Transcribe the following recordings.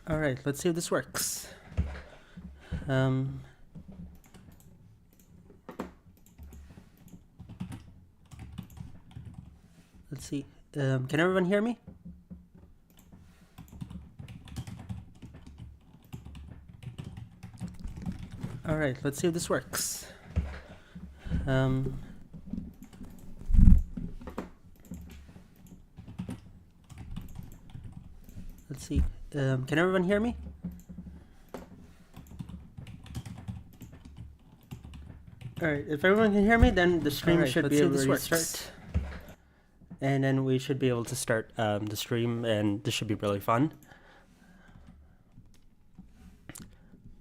All right, let's see if this works. Let's see. Can everyone hear me? All right, let's see if this works. Let's see. Can everyone hear me? All right, if everyone can hear me, then the stream should be able to restart. And then we should be able to start the stream, and this should be really fun.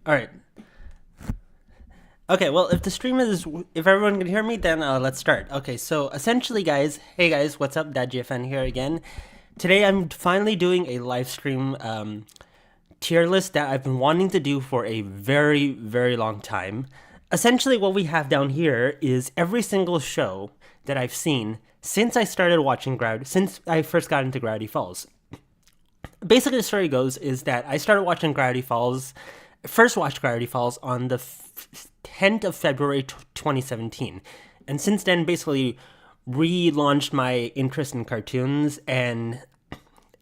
All right. Okay, well, if everyone can hear me, then let's start. Okay, so essentially, guys, hey guys, what's up? DadGFN here again. Today I'm finally doing a live stream tier list that I've been wanting to do for a very, very long time. Essentially, what we have down here is every single show that I've seen since I started watching since I first got into Gravity Falls. Basically, the story goes is that I started watching first watched Gravity Falls on the 10th of February 2017. And since then, basically relaunched my interest in cartoons, and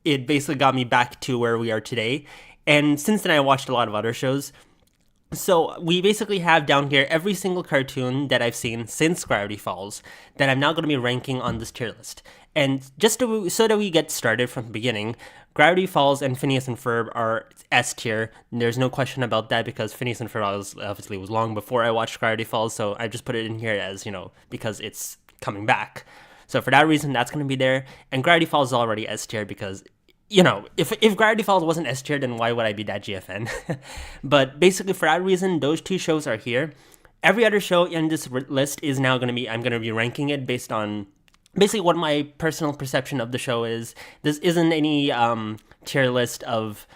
it basically got me back to where we are today. And since then, I watched a lot of other shows. So we basically have down here every single cartoon that I've seen since Gravity Falls that I'm now going to be ranking on this tier list. And just so that we get started from the beginning, Gravity Falls and Phineas and Ferb are S tier. There's no question about that because Phineas and Ferb obviously was long before I watched Gravity Falls, so I just put it in here as, because it's coming back. So for that reason, that's going to be there. And Gravity Falls is already S tier because, if Gravity Falls wasn't S tier, then why would I be that GFN? But basically, for that reason, those two shows are here. Every other show in this list is now I'm going to be ranking it based on basically what my personal perception of the show is. This isn't any tier list of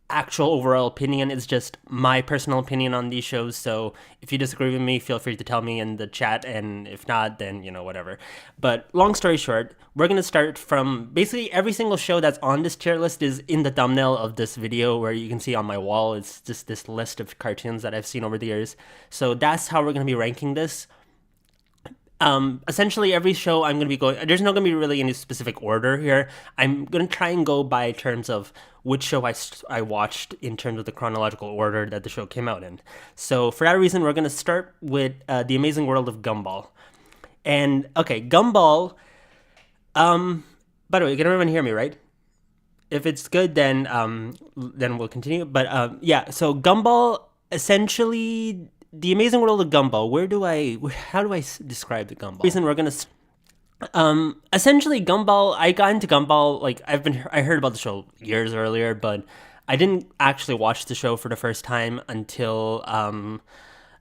actual overall opinion. It's just my personal opinion on these shows. So if you disagree with me, feel free to tell me in the chat, and if not, then whatever. But long story short, we're going to start from basically every single show that's on this tier list is in the thumbnail of this video, where you can see on my wall. It's just this list of cartoons that I've seen over the years. So that's how we're going to be ranking this. Essentially every show I'm going to be there's not going to be really any specific order here. I'm going to try and go by terms of which show I watched in terms of the chronological order that the show came out in. So for that reason, we're going to start with The Amazing World of Gumball. And okay, Gumball, by the way, can everyone hear me, right? If it's good, then we'll continue. But yeah, so Gumball, essentially The Amazing World of Gumball. How do I describe the Gumball? Reason we're gonna, essentially Gumball. I got into Gumball I heard about the show years earlier, but I didn't actually watch the show for the first time until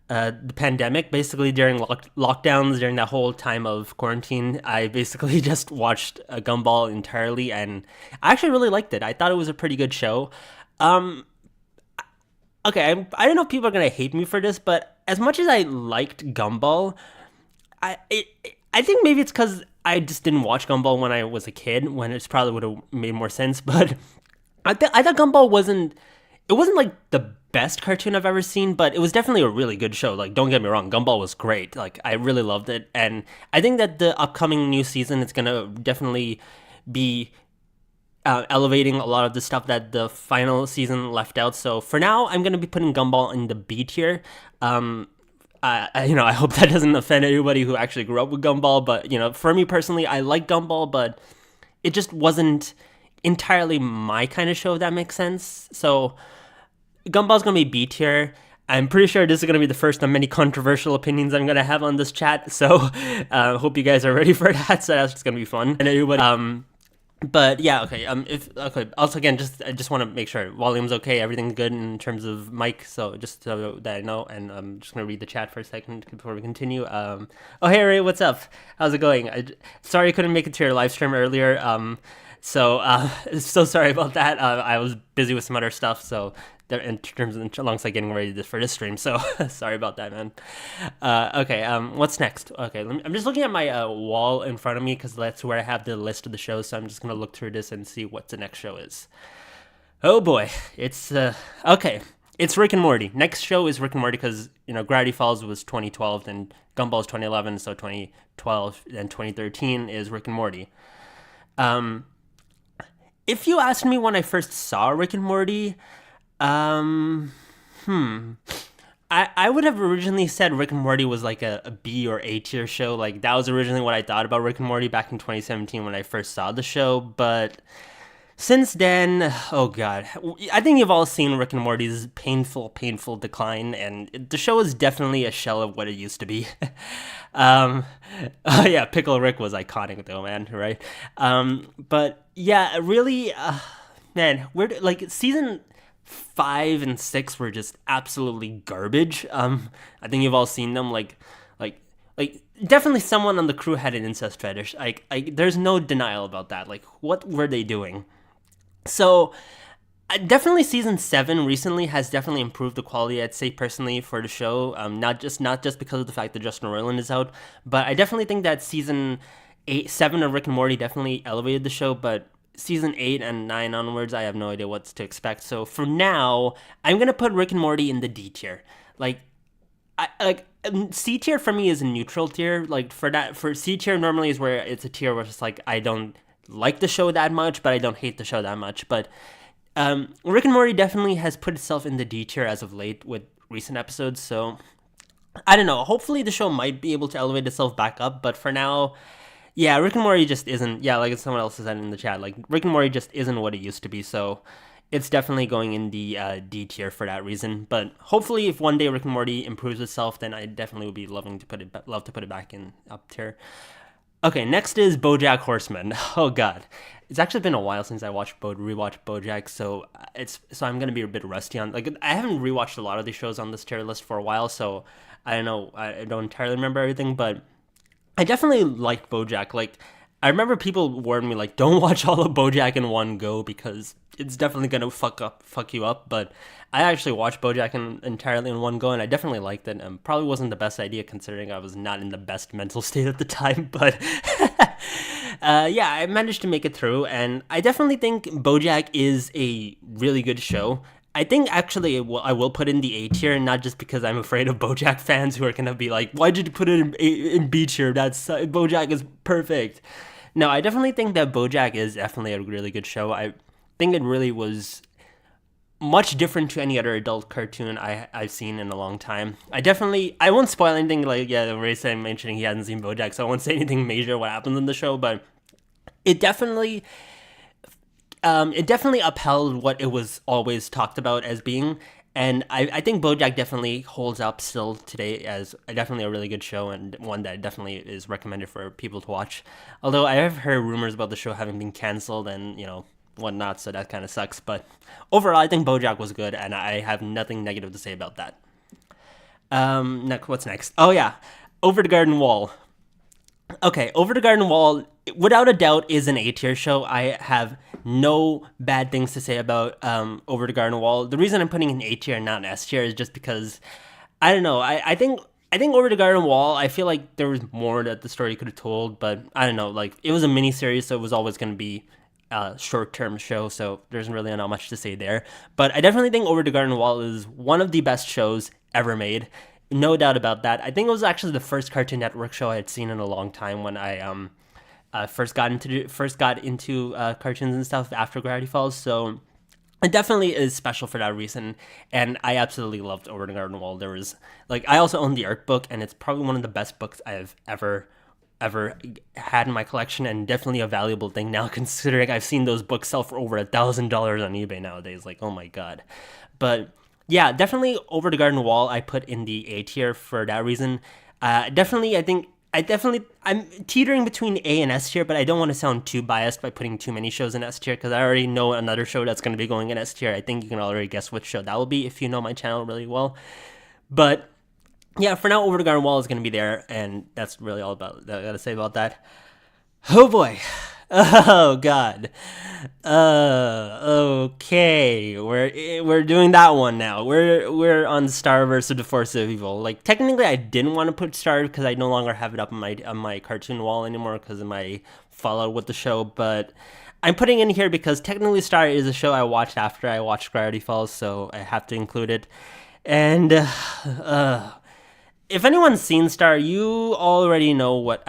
the pandemic. Basically during lockdowns, during that whole time of quarantine, I basically just watched Gumball entirely, and I actually really liked it. I thought it was a pretty good show. Okay, I don't know if people are gonna hate me for this, but as much as I liked Gumball, I think maybe it's because I just didn't watch Gumball when I was a kid, when it probably would have made more sense. But I thought Gumball wasn't like the best cartoon I've ever seen, but it was definitely a really good show. Like, don't get me wrong, Gumball was great. Like, I really loved it, and I think that the upcoming new season is gonna definitely be elevating a lot of the stuff that the final season left out. So for now, I'm going to be putting Gumball in the B tier. I hope that doesn't offend anybody who actually grew up with Gumball, but, for me personally, I like Gumball, but it just wasn't entirely my kind of show, if that makes sense. So Gumball's going to be B tier. I'm pretty sure this is going to be the first of many controversial opinions I'm going to have on this chat, so hope you guys are ready for that. So that's just going to be fun. And everybody, but yeah, okay. Also, again, I just want to make sure volume's okay, everything's good in terms of mic. So just so that I know, and I'm just gonna read the chat for a second before we continue. Oh hey Ray, what's up? How's it going? Sorry I couldn't make it to your live stream earlier. So sorry about that. I was busy with some other stuff, so in terms of alongside getting ready for this stream. So sorry about that, man. Okay. What's next? Okay. I'm just looking at my wall in front of me because that's where I have the list of the shows. So I'm just gonna look through this and see what the next show is. Oh boy, it's okay. It's Rick and Morty. Next show is Rick and Morty because Gravity Falls was 2012 and Gumball is 2011, so 2012 and 2013 is Rick and Morty. Um, if you asked me when I first saw Rick and Morty, um, I would have originally said Rick and Morty was like a B or A tier show. Like that was originally what I thought about Rick and Morty back in 2017 when I first saw the show, but since then, oh god, I think you've all seen Rick and Morty's painful decline, and the show is definitely a shell of what it used to be. um, oh yeah, Pickle Rick was iconic though, man, right? But yeah, really, man, we're like season 5 and 6 were just absolutely garbage. I think you've all seen them, like definitely someone on the crew had an incest fetish. There's no denial about that. Like, what were they doing? So, definitely season 7 recently has definitely improved the quality, I'd say personally, for the show. Not just because of the fact that Justin Roiland is out, but I definitely think that season 7 of Rick and Morty definitely elevated the show. But season 8 and 9 onwards, I have no idea what to expect. So for now, I'm gonna put Rick and Morty in the D tier. C tier for me is a neutral tier. Like for C tier normally is where it's a tier where it's like I don't like the show that much, but I don't hate the show that much. But Rick and Morty definitely has put itself in the D tier as of late with recent episodes. So I don't know. Hopefully the show might be able to elevate itself back up. But for now, yeah, Rick and Morty just isn't. Yeah, like someone else said in the chat, like Rick and Morty just isn't what it used to be. So it's definitely going in the D tier for that reason. But hopefully, if one day Rick and Morty improves itself, then I definitely would be love to put it back in up tier. Okay, next is Bojack Horseman. Oh God, it's actually been a while since I rewatched Bojack, so I'm gonna be a bit rusty on. Like I haven't rewatched a lot of the shows on this tier list for a while, so I don't know. I don't entirely remember everything, but I definitely liked Bojack. Like I remember people warned me like, don't watch all of Bojack in one go because it's definitely gonna fuck you up. But I actually watched Bojack entirely in one go, and I definitely liked it. And probably wasn't the best idea considering I was not in the best mental state at the time. But yeah, I managed to make it through, and I definitely think Bojack is a really good show. I think actually I will put in the A tier, not just because I'm afraid of Bojack fans who are gonna be like, "Why did you put it in B tier? Bojack is perfect." No, I definitely think that Bojack is definitely a really good show. I think it really was much different to any other adult cartoon I've seen in a long time. I won't spoil anything. Like Ray said, mentioning he hasn't seen Bojack, so I won't say anything major what happens in the show. But it definitely upheld what it was always talked about as being. And I think Bojack definitely holds up still today as definitely a really good show and one that definitely is recommended for people to watch. Although I have heard rumors about the show having been canceled and, whatnot, so that kind of sucks. But overall, I think Bojack was good, and I have nothing negative to say about that. What's next? Oh, yeah. Over the Garden Wall. Okay, Over the Garden Wall, without a doubt, is an A-tier show. I have no bad things to say about Over the Garden Wall. The reason I'm putting an A-tier and not an S-tier is just because, I don't know, I think Over the Garden Wall, I feel like there was more that the story could have told, but I don't know, like, it was a mini-series, so it was always going to be a short-term show, so there's really not much to say there. But I definitely think Over the Garden Wall is one of the best shows ever made. No doubt about that. I think it was actually the first Cartoon Network show I had seen in a long time when I first got into cartoons and stuff after Gravity Falls. So it definitely is special for that reason, and I absolutely loved Over the Garden Wall. There was I also own the art book, and it's probably one of the best books I've ever had in my collection, and definitely a valuable thing now considering I've seen those books sell for over $1,000 on eBay nowadays. Like, oh my god. But yeah, definitely Over the Garden Wall I put in the A tier for that reason. I'm teetering between A and S tier, but I don't want to sound too biased by putting too many shows in S tier because I already know another show that's going to be going in S tier. I think you can already guess which show that will be if you know my channel really well. But yeah, for now, Over the Garden Wall is going to be there, and that's really all about that I got to say about that. Oh boy. Oh god. Okay. We're doing that one now. We're on Star versus the Force of Evil. Like technically I didn't want to put Star because I no longer have it up on my cartoon wall anymore because of my fallout with the show, but I'm putting in here because technically Star is a show I watched after I watched Gravity Falls, so I have to include it. And if anyone's seen Star, you already know what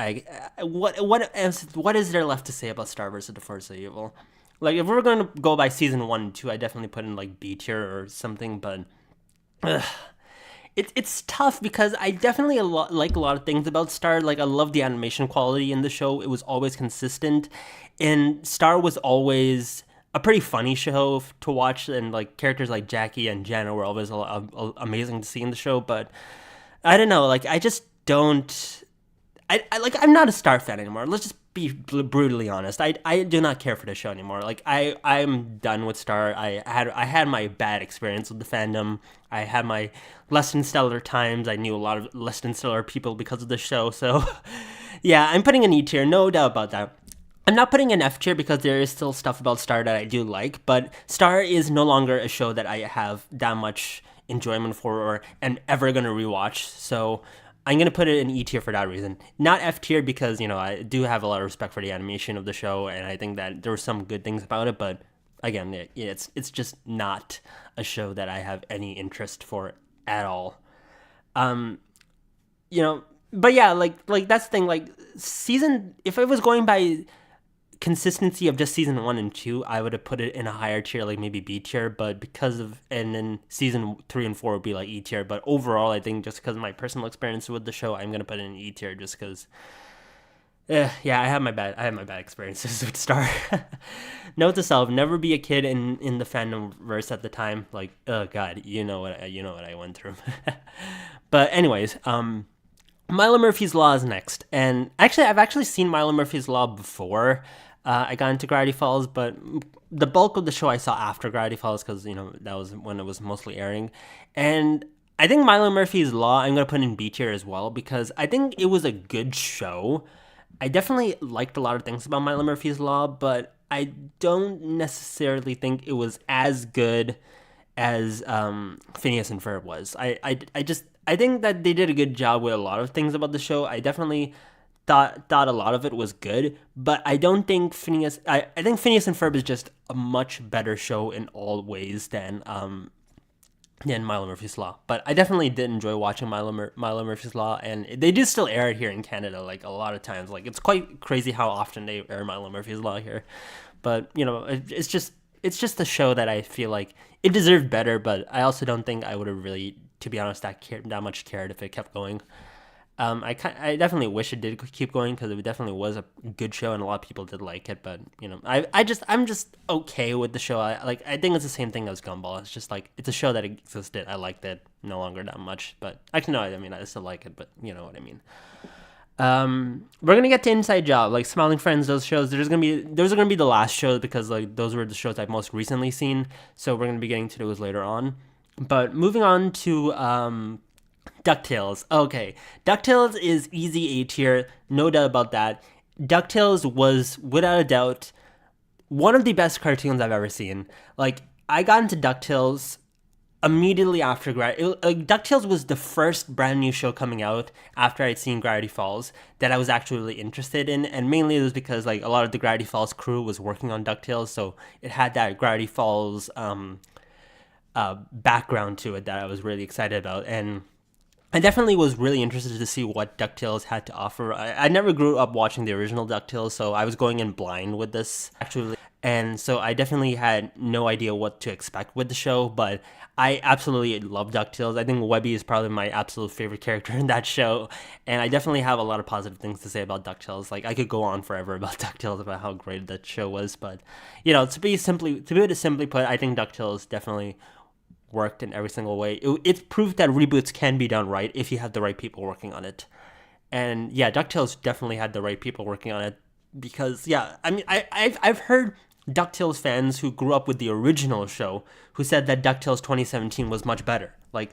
is there left to say about Star versus the Force of Evil. Like, if we're going to go by season 1 and 2, I definitely put in like B tier or something, but it's tough because I definitely like a lot of things about Star. Like, I love the animation quality in the show. It was always consistent, and Star was always a pretty funny show to watch, and like characters like Jackie and Jenna were always amazing to see in the show. But I don't know, like I just don't. I'm not a Star fan anymore. Let's just be brutally honest. I do not care for the show anymore. Like I'm done with Star. I had my bad experience with the fandom. I had my less than stellar times. I knew a lot of less than stellar people because of the show. So yeah, I'm putting an E tier, no doubt about that. I'm not putting an F tier because there is still stuff about Star that I do like, but Star is no longer a show that I have that much enjoyment for or am ever gonna rewatch. So I'm going to put it in E tier for that reason. Not F tier because, I do have a lot of respect for the animation of the show, and I think that there were some good things about it, but again, it's just not a show that I have any interest for at all. But yeah, like that's the thing, like if I was going by consistency of just season 1 and 2, I would have put it in a higher tier, like maybe B tier, but and then season 3 and 4 would be like E tier. But overall, I think just because of my personal experience with the show, I'm gonna put it in E tier just because I have my bad experiences with Star. Note to self: never be a kid in the fandom verse at the time. Like, oh god, you know what I went through. But anyways, Milo Murphy's Law is next, and actually I've actually seen Milo Murphy's Law before I got into Gravity Falls, but the bulk of the show I saw after Gravity Falls because that was when it was mostly airing. And I think Milo Murphy's Law I'm gonna put in B tier as well because I think it was a good show. I definitely liked a lot of things about Milo Murphy's Law, but I don't necessarily think it was as good as Phineas and Ferb was. I think that they did a good job with a lot of things about the show. I definitely thought a lot of it was good, but I don't think Phineas. I think Phineas and Ferb is just a much better show in all ways than Milo Murphy's Law. But I definitely did enjoy watching Milo Murphy's Law, and they do still air it here in Canada, like a lot of times. Like it's quite crazy how often they air Milo Murphy's Law here. But it's just a show that I feel like it deserved better, but I also don't think I would have really, to be honest, that much cared if it kept going. I definitely wish it did keep going because it definitely was a good show and a lot of people did like it. But I'm just okay with the show. I think it's the same thing as Gumball. It's just like it's a show that existed. I liked it, no longer that much. But actually, no, I mean I still like it. But you know what I mean. We're gonna get to Inside Job, like Smiling Friends. Those shows, those are gonna be the last shows because like those were the shows I've most recently seen. So we're gonna be getting to those later on. But moving on to DuckTales. Okay, DuckTales is easy A tier, no doubt about that. DuckTales was without a doubt one of the best cartoons I've ever seen. Like I got into DuckTales immediately after DuckTales was the first brand new show coming out after I'd seen Gravity Falls that I was actually really interested in, and mainly it was because like a lot of the Gravity Falls crew was working on DuckTales, so it had that Gravity Falls background to it that I was really excited about, and I definitely was really interested to see what DuckTales had to offer. I never grew up watching the original DuckTales, so I was going in blind with this actually. And so I definitely had no idea what to expect with the show, but I absolutely love DuckTales. I think Webby is probably my absolute favorite character in that show, and I definitely have a lot of positive things to say about DuckTales. Like I could go on forever about DuckTales, about how great that show was, but to be able to simply put, I think DuckTales definitely worked in every single way. It's proof that reboots can be done right if you have the right people working on it. And yeah, DuckTales definitely had the right people working on it because I mean I've heard DuckTales fans who grew up with the original show who said that DuckTales 2017 was much better. A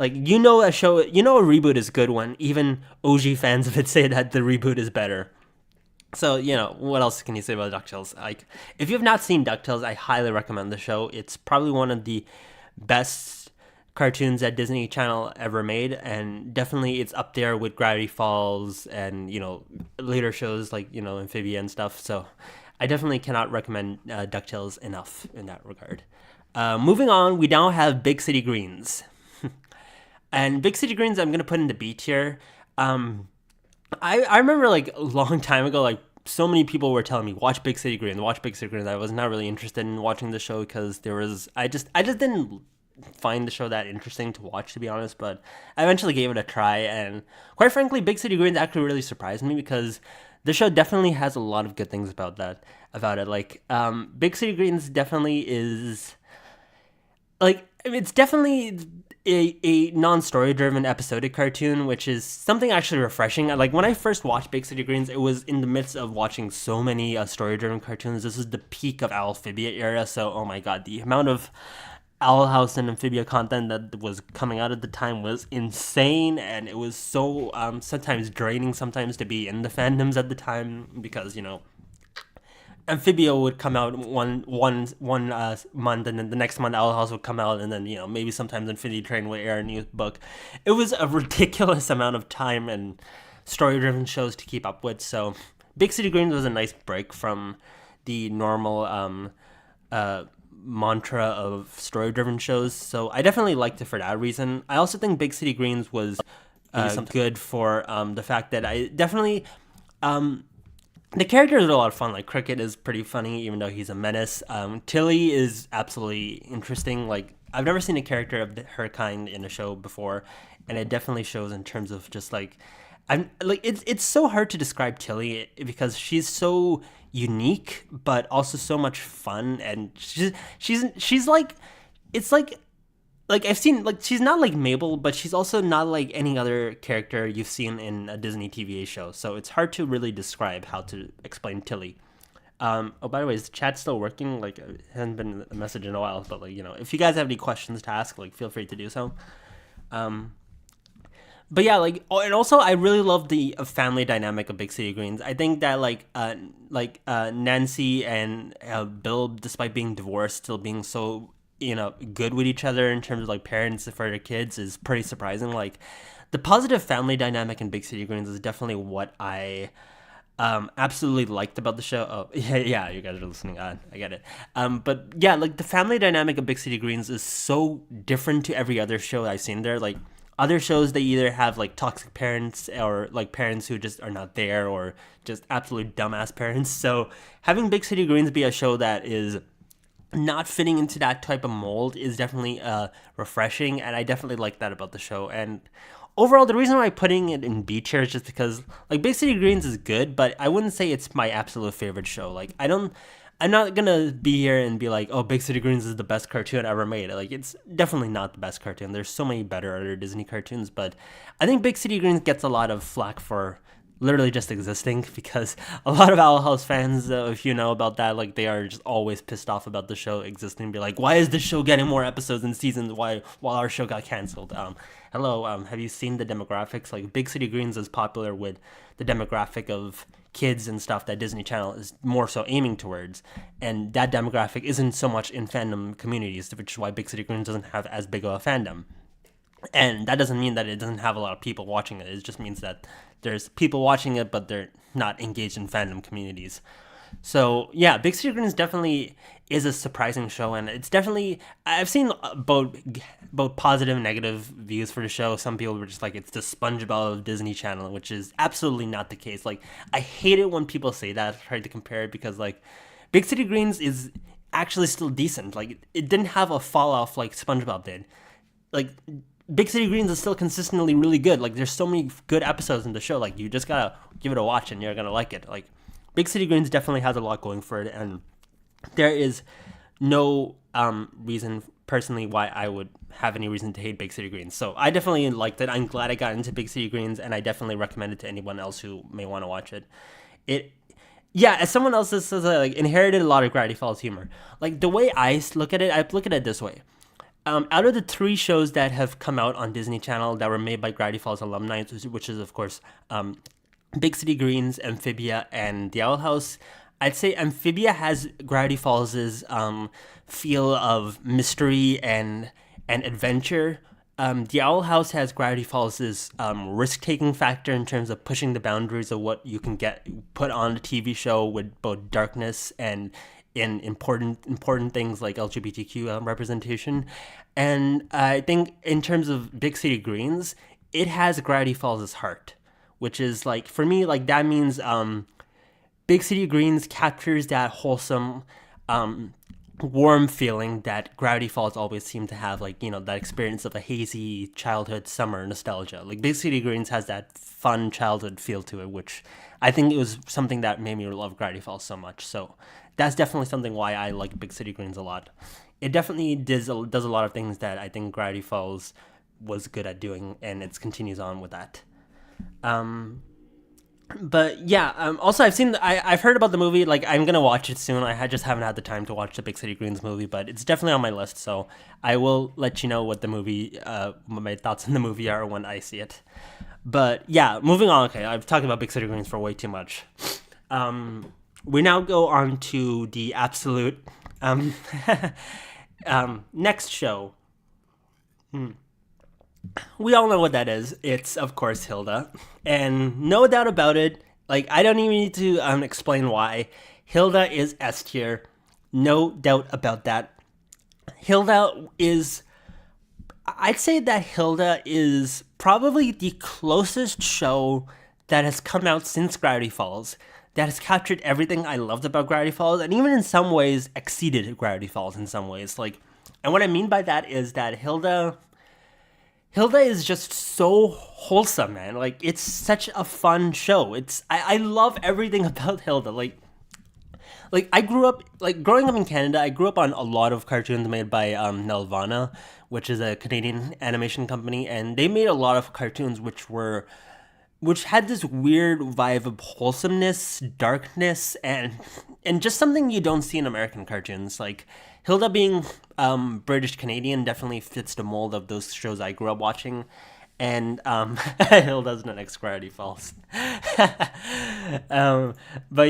reboot is good when even OG fans of it say that the reboot is better. So, what else can you say about DuckTales? Like, if you have not seen DuckTales, I highly recommend the show. It's probably one of the best cartoons that Disney Channel ever made, and definitely it's up there with Gravity Falls and, later shows like, Amphibia and stuff. So I definitely cannot recommend DuckTales enough in that regard. Moving on, we now have Big City Greens. And Big City Greens, I'm going to put in the B tier. I remember like a long time ago, like so many people were telling me, watch Big City Greens, watch Big City Greens. I was not really interested in watching the show because I just didn't find the show that interesting to watch, to be honest, but I eventually gave it a try, and quite frankly, Big City Greens actually really surprised me because the show definitely has a lot of good things about it. Like, Big City Greens definitely is, like, it's definitely a non-story driven episodic cartoon, which is something actually refreshing. Like, when I first watched Big City Greens, it was in the midst of watching so many story driven cartoons. This is the peak of Amphibia era, so oh my god, the amount of Owl House and Amphibia content that was coming out at the time was insane, and it was so sometimes draining sometimes to be in the fandoms at the time, because Amphibia would come out one month, and then the next month Owl House would come out, and then maybe sometimes Infinity Train would air a new book. It was a ridiculous amount of time and story-driven shows to keep up with. So Big City Greens was a nice break from the normal mantra of story-driven shows. So I definitely liked it for that reason. I also think Big City Greens was good for the fact that I definitely the characters are a lot of fun. Like, Cricket is pretty funny, even though he's a menace. Tilly is absolutely interesting. Like, I've never seen a character of her kind in a show before, and it definitely shows in terms of just like, I'm like, it's so hard to describe Tilly because she's so unique, but also so much fun, and she's like, it's like I've seen, like, she's not like Mabel, but she's also not like any other character you've seen in a Disney TVA show. So it's hard to really describe how to explain Tilly. Oh, by the way, is the chat still working? Like, it hasn't been a message in a while, but like, if you guys have any questions to ask, like, feel free to do so. But yeah, like, and also I really love the family dynamic of Big City Greens. I think that Nancy and Bill, despite being divorced, still being so good with each other in terms of like parents for their kids is pretty surprising. Like, the positive family dynamic in Big City Greens is definitely what I absolutely liked about the show. Oh, yeah, you guys are listening on. I get it. But yeah, like, the family dynamic of Big City Greens is so different to every other show I've seen there. Like, other shows, they either have like toxic parents or like parents who just are not there, or just absolute dumbass parents. So having Big City Greens be a show that is not fitting into that type of mold is definitely refreshing, and I definitely like that about the show. And overall, the reason why I'm putting it in B tier is just because, like, Big City Greens is good, but I wouldn't say it's my absolute favorite show. Like, I'm not gonna be here and be like, oh, Big City Greens is the best cartoon ever made. Like, it's definitely not the best cartoon. There's so many better other Disney cartoons, but I think Big City Greens gets a lot of flack for literally just existing, because a lot of Owl House fans, if you know about that, like, they are just always pissed off about the show existing, be like, why is this show getting more episodes and seasons while our show got canceled? Have you seen the demographics? Like, Big City Greens is popular with the demographic of kids and stuff that Disney Channel is more so aiming towards, and that demographic isn't so much in fandom communities, which is why Big City Greens doesn't have as big of a fandom. And that doesn't mean that it doesn't have a lot of people watching it. It just means that there's people watching it, but they're not engaged in fandom communities. So yeah, Big City Greens definitely is a surprising show, and it's definitely, I've seen both positive and negative views for the show. Some people were just like, it's the SpongeBob of Disney Channel, which is absolutely not the case. Like, I hate it when people say that, try to compare it, because like, Big City Greens is actually still decent. Like, it didn't have a fall off like SpongeBob did. Like, Big City Greens is still consistently really good. Like, there's so many good episodes in the show. Like, you just gotta give it a watch and you're gonna like it. Like, Big City Greens definitely has a lot going for it, and there is no reason personally why I would have any reason to hate Big City Greens. So I definitely liked it. I'm glad I got into Big City Greens, and I definitely recommend it to anyone else who may want to watch it. As someone else that says, like, inherited a lot of Gravity Falls humor. Like, the way I look at it this way. Out of the 3 shows that have come out on Disney Channel that were made by Gravity Falls alumni, which is, of course, Big City Greens, Amphibia, and The Owl House, I'd say Amphibia has Gravity Falls' feel of mystery and adventure the Owl House has Gravity Falls' risk-taking factor in terms of pushing the boundaries of what you can get put on a TV show with both darkness and in important things like LGBTQ representation. And I think in terms of Big City Greens, it has Gravity Falls' heart, which is like, for me, like that means Big City Greens captures that wholesome, warm feeling that Gravity Falls always seemed to have, like, you know, that experience of a hazy childhood summer nostalgia. Like Big City Greens has that fun childhood feel to it, which I think it was something that made me love Gravity Falls so much. So that's definitely something why I like Big City Greens a lot. It definitely does a lot of things that I think Gravity Falls was good at doing, and it continues on with that. But yeah, also I've heard about the movie. Like, I'm gonna watch it soon. Just haven't had the time to watch the Big City Greens movie, but it's definitely on my list. So I will let you know what the movie, what my thoughts on the movie are when I see it. But yeah, moving on. Okay, I've talked about Big City Greens for way too much. We now go on to the absolute next show. We all know what that is. It's, of course, Hilda. And no doubt about it, like, I don't even need to explain why. Hilda is S tier. No doubt about that. I'd say that Hilda is probably the closest show that has come out since Gravity Falls that has captured everything I loved about Gravity Falls, and even in some ways exceeded Gravity Falls in some ways. Like, and what I mean by that is that Hilda is just so wholesome, man. Like, it's such a fun show. I love everything about Hilda. Like I grew up, like, growing up in Canada, I grew up on a lot of cartoons made by Nelvana, which is a Canadian animation company, and they made a lot of cartoons which had this weird vibe of wholesomeness, darkness, and just something you don't see in American cartoons. Like, Hilda being British Canadian definitely fits the mold of those shows I grew up watching. And Hilda's the next Gravity Falls. But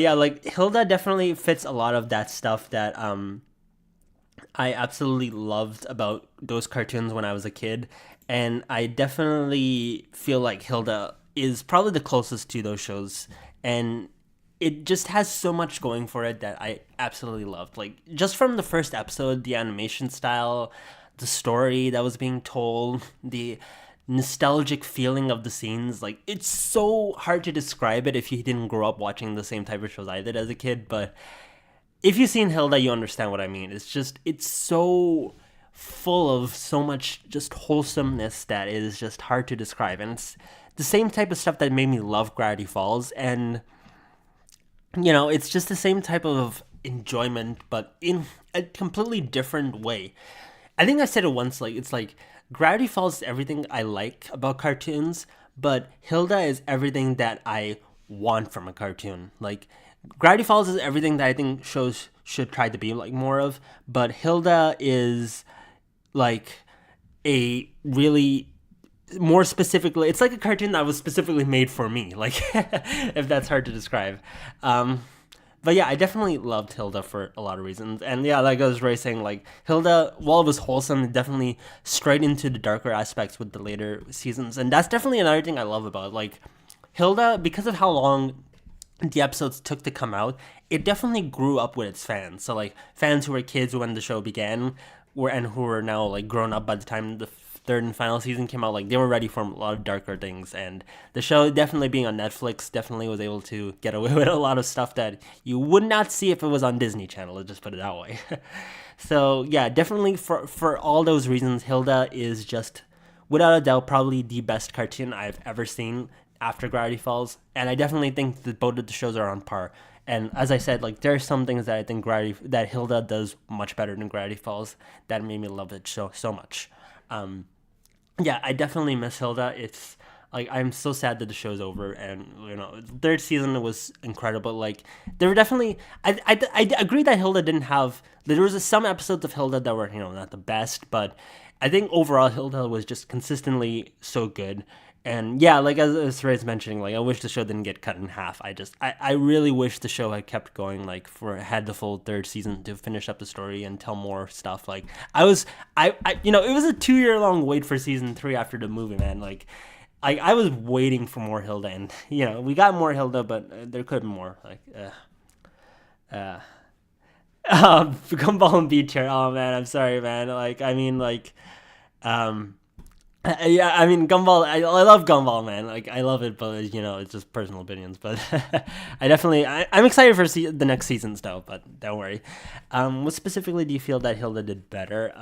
yeah, like, Hilda definitely fits a lot of that stuff that I absolutely loved about those cartoons when I was a kid. And I definitely feel like Hilda is probably the closest to those shows. And it just has so much going for it that I absolutely loved. Like, just from the first episode, the animation style, the story that was being told, the nostalgic feeling of the scenes. Like, it's so hard to describe it if you didn't grow up watching the same type of shows I did as a kid. But if you've seen Hilda, you understand what I mean. It's so full of so much just wholesomeness that it is just hard to describe. And it's the same type of stuff that made me love Gravity Falls. And, you know, it's just the same type of enjoyment, but in a completely different way. I think I said it once, like, it's like Gravity Falls is everything I like about cartoons, but Hilda is everything that I want from a cartoon. Like, Gravity Falls is everything that I think shows should try to be like more of, but Hilda is like a really more specifically, it's like a cartoon that was specifically made for me, like, if that's hard to describe. But yeah, I definitely loved Hilda for a lot of reasons. And yeah, like I was already saying, like, Hilda, while it was wholesome, it definitely strayed into the darker aspects with the later seasons. And that's definitely another thing I love about it. Like, Hilda, because of how long the episodes took to come out, it definitely grew up with its fans. So, like, fans who were kids when the show began and who were now, like, grown up by the time the third and final season came out, like, they were ready for a lot of darker things. And the show, definitely being on Netflix, definitely was able to get away with a lot of stuff that you would not see if it was on Disney Channel, let's just put it that way. So yeah, definitely for all those reasons, Hilda is just, without a doubt, probably the best cartoon I've ever seen after Gravity Falls. And I definitely think that both of the shows are on par. And as I said, like, there are some things that I think that Hilda does much better than Gravity Falls that made me love it so much. Yeah, I definitely miss Hilda. It's like, I'm so sad that the show's over, and, you know, third season was incredible. Like, there were definitely, I agree that Hilda didn't have, there was some episodes of Hilda that were, you know, not the best, but I think overall Hilda was just consistently so good. And yeah, like as Ray's mentioning, like I wish the show didn't get cut in half. I really wish the show had kept going, like had the full third season to finish up the story and tell more stuff. Like it was a 2 year long wait for season 3 after the movie, man. Like I was waiting for more Hilda, and we got more Hilda, but there could be more. Like Gumball and B tier. Oh man, I'm sorry, man. Like I mean, like yeah, I mean Gumball. I love Gumball, man. Like I love it, but it's just personal opinions. But I'm excited for the next seasons though. But don't worry. What specifically do you feel that Hilda did better?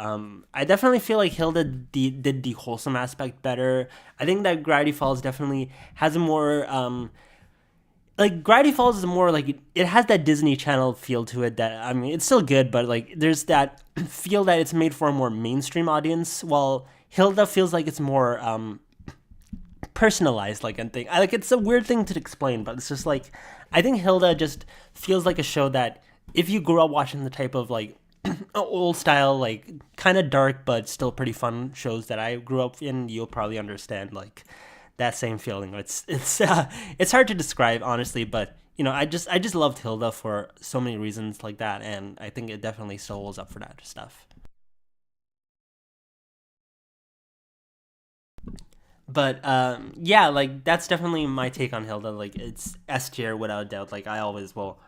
I definitely feel like Hilda did the wholesome aspect better. I think that Gravity Falls definitely has a more like Gravity Falls is more like it has that Disney Channel feel to it. That I mean, it's still good, but like there's that feel that it's made for a more mainstream audience, while Hilda feels like it's more personalized, like and thing. Like it's a weird thing to explain, but it's just like I think Hilda just feels like a show that if you grew up watching the type of like old style, like kind of dark but still pretty fun shows that I grew up in, you'll probably understand like that same feeling. It's hard to describe honestly, but I just loved Hilda for so many reasons like that, and I think it definitely still holds up for that stuff. But yeah, like that's definitely my take on Hilda. Like it's S tier without a doubt. Like I always will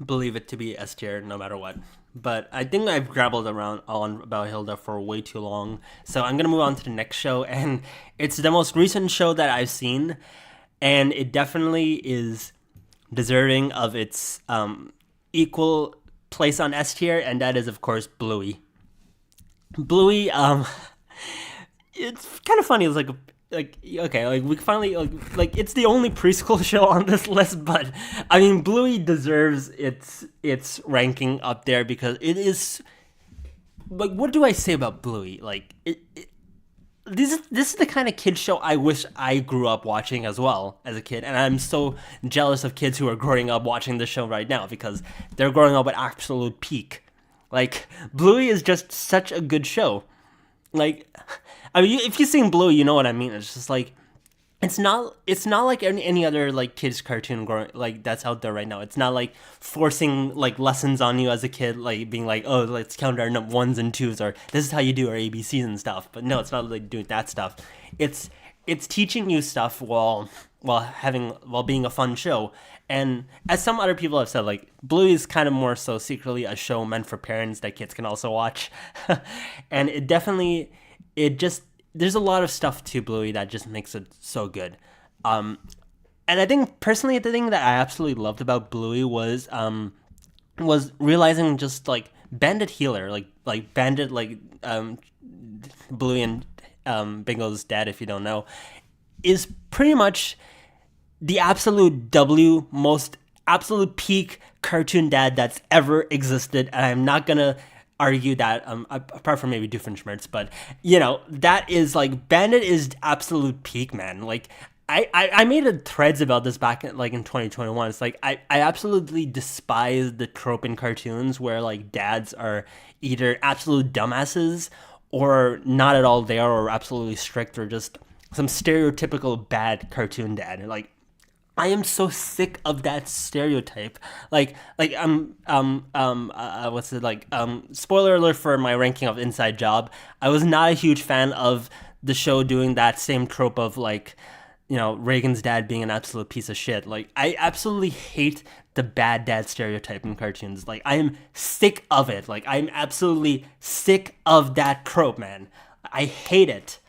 believe it to be S tier no matter what. But I think I've grabbled around on about Hilda for way too long. So I'm gonna move on to the next show, and it's the most recent show that I've seen, and it definitely is deserving of its equal place on S tier, and that is of course Bluey. Bluey, it's kind of funny. It's like okay, like we finally like it's the only preschool show on this list, but I mean Bluey deserves its ranking up there because it is like what do I say about Bluey? Like this is the kind of kid show I wish I grew up watching as well as a kid, and I'm so jealous of kids who are growing up watching the show right now because they're growing up at absolute peak. Like Bluey is just such a good show. Like, I mean, if you've seen Bluey, you know what I mean. It's just like, it's not like any other like kids cartoon growing like that's out there right now. It's not like forcing like lessons on you as a kid, like being like, oh, let's count our ones and twos, or this is how you do our ABCs and stuff. But no, it's not like doing that stuff. It's teaching you stuff while being a fun show. And as some other people have said, like Bluey is kind of more so secretly a show meant for parents that kids can also watch. And it just there's a lot of stuff to Bluey that just makes it so good. And I think personally the thing that I absolutely loved about Bluey was realizing just like Bandit Healer, like Bandit Bluey and Bingo's dad, if you don't know, is pretty much the most absolute peak cartoon dad that's ever existed, and I'm not gonna argue that apart from maybe Doofenshmirtz, but that is like Bandit is absolute peak, man. Like I made a threads about this back in 2021. It's like I absolutely despise the trope in cartoons where like dads are either absolute dumbasses or not at all there, or absolutely strict, or just some stereotypical bad cartoon dad. Like I am so sick of that stereotype. What's it like? Spoiler alert for my ranking of Inside Job. I was not a huge fan of the show doing that same trope of like, Reagan's dad being an absolute piece of shit. Like I absolutely hate the bad dad stereotype in cartoons. Like I am sick of it. Like I'm absolutely sick of that trope, man. I hate it.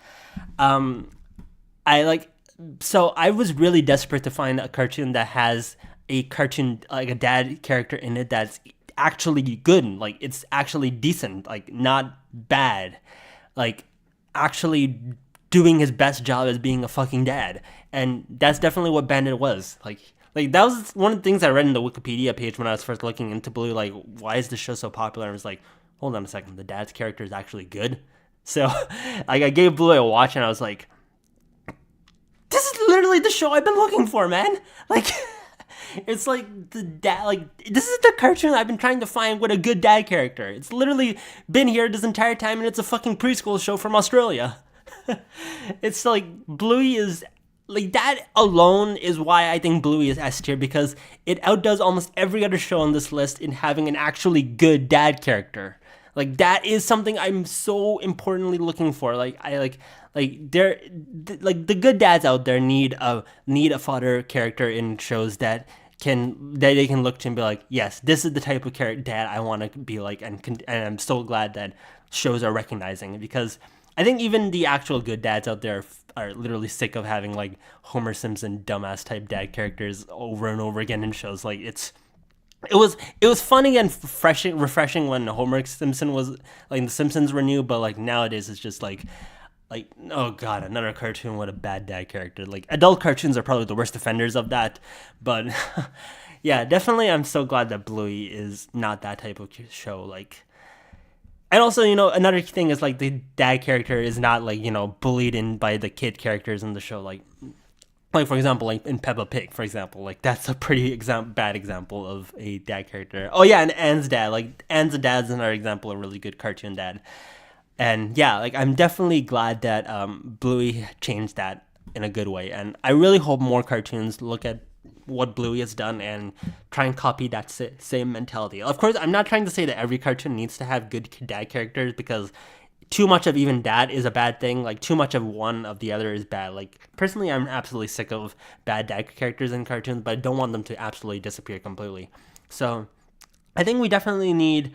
So I was really desperate to find a cartoon that has a cartoon, like a dad character in it that's actually good, like it's actually decent, like not bad, like actually doing his best job as being a fucking dad. And that's definitely what Bandit was. Like that was one of the things I read in the Wikipedia page when I was first looking into Blue, like why is this show so popular? I was like, hold on a second, the dad's character is actually good. So like I gave Blue a watch and I was like, this is literally the show I've been looking for, man. Like, it's like the dad, like, this is the cartoon I've been trying to find with a good dad character. It's literally been here this entire time, and it's a fucking preschool show from Australia. It's like Bluey is like that alone is why I think Bluey is S tier, because it outdoes almost every other show on this list in having an actually good dad character. Like that is something I'm so importantly looking for. Like the good dads out there need a fodder character in shows that they can look to and be like, yes, this is the type of character dad I want to be like, and I'm so glad that shows are recognizing, because I think even the actual good dads out there are literally sick of having like Homer Simpson dumbass type dad characters over and over again in shows. Like it was funny and refreshing when Homer Simpson was like the Simpsons were new, but like nowadays it's just like oh god, another cartoon with a bad dad character. Like adult cartoons are probably the worst offenders of that, but yeah, definitely I'm so glad that Bluey is not that type of show. Like, and also, another thing is like the dad character is not like, bullied in by the kid characters in the show. Like for example, like in Peppa Pig, for example, like that's a pretty bad example of a dad character. Oh yeah, and Anne's dad, like Anne's dad's another example of a really good cartoon dad. And yeah, like I'm definitely glad that Bluey changed that in a good way. And I really hope more cartoons look at what Bluey has done and try and copy that same mentality. Of course, I'm not trying to say that every cartoon needs to have good dad characters, because too much of even dad is a bad thing. Like too much of one of the other is bad. Like personally, I'm absolutely sick of bad dad characters in cartoons, but I don't want them to absolutely disappear completely. So I think we definitely need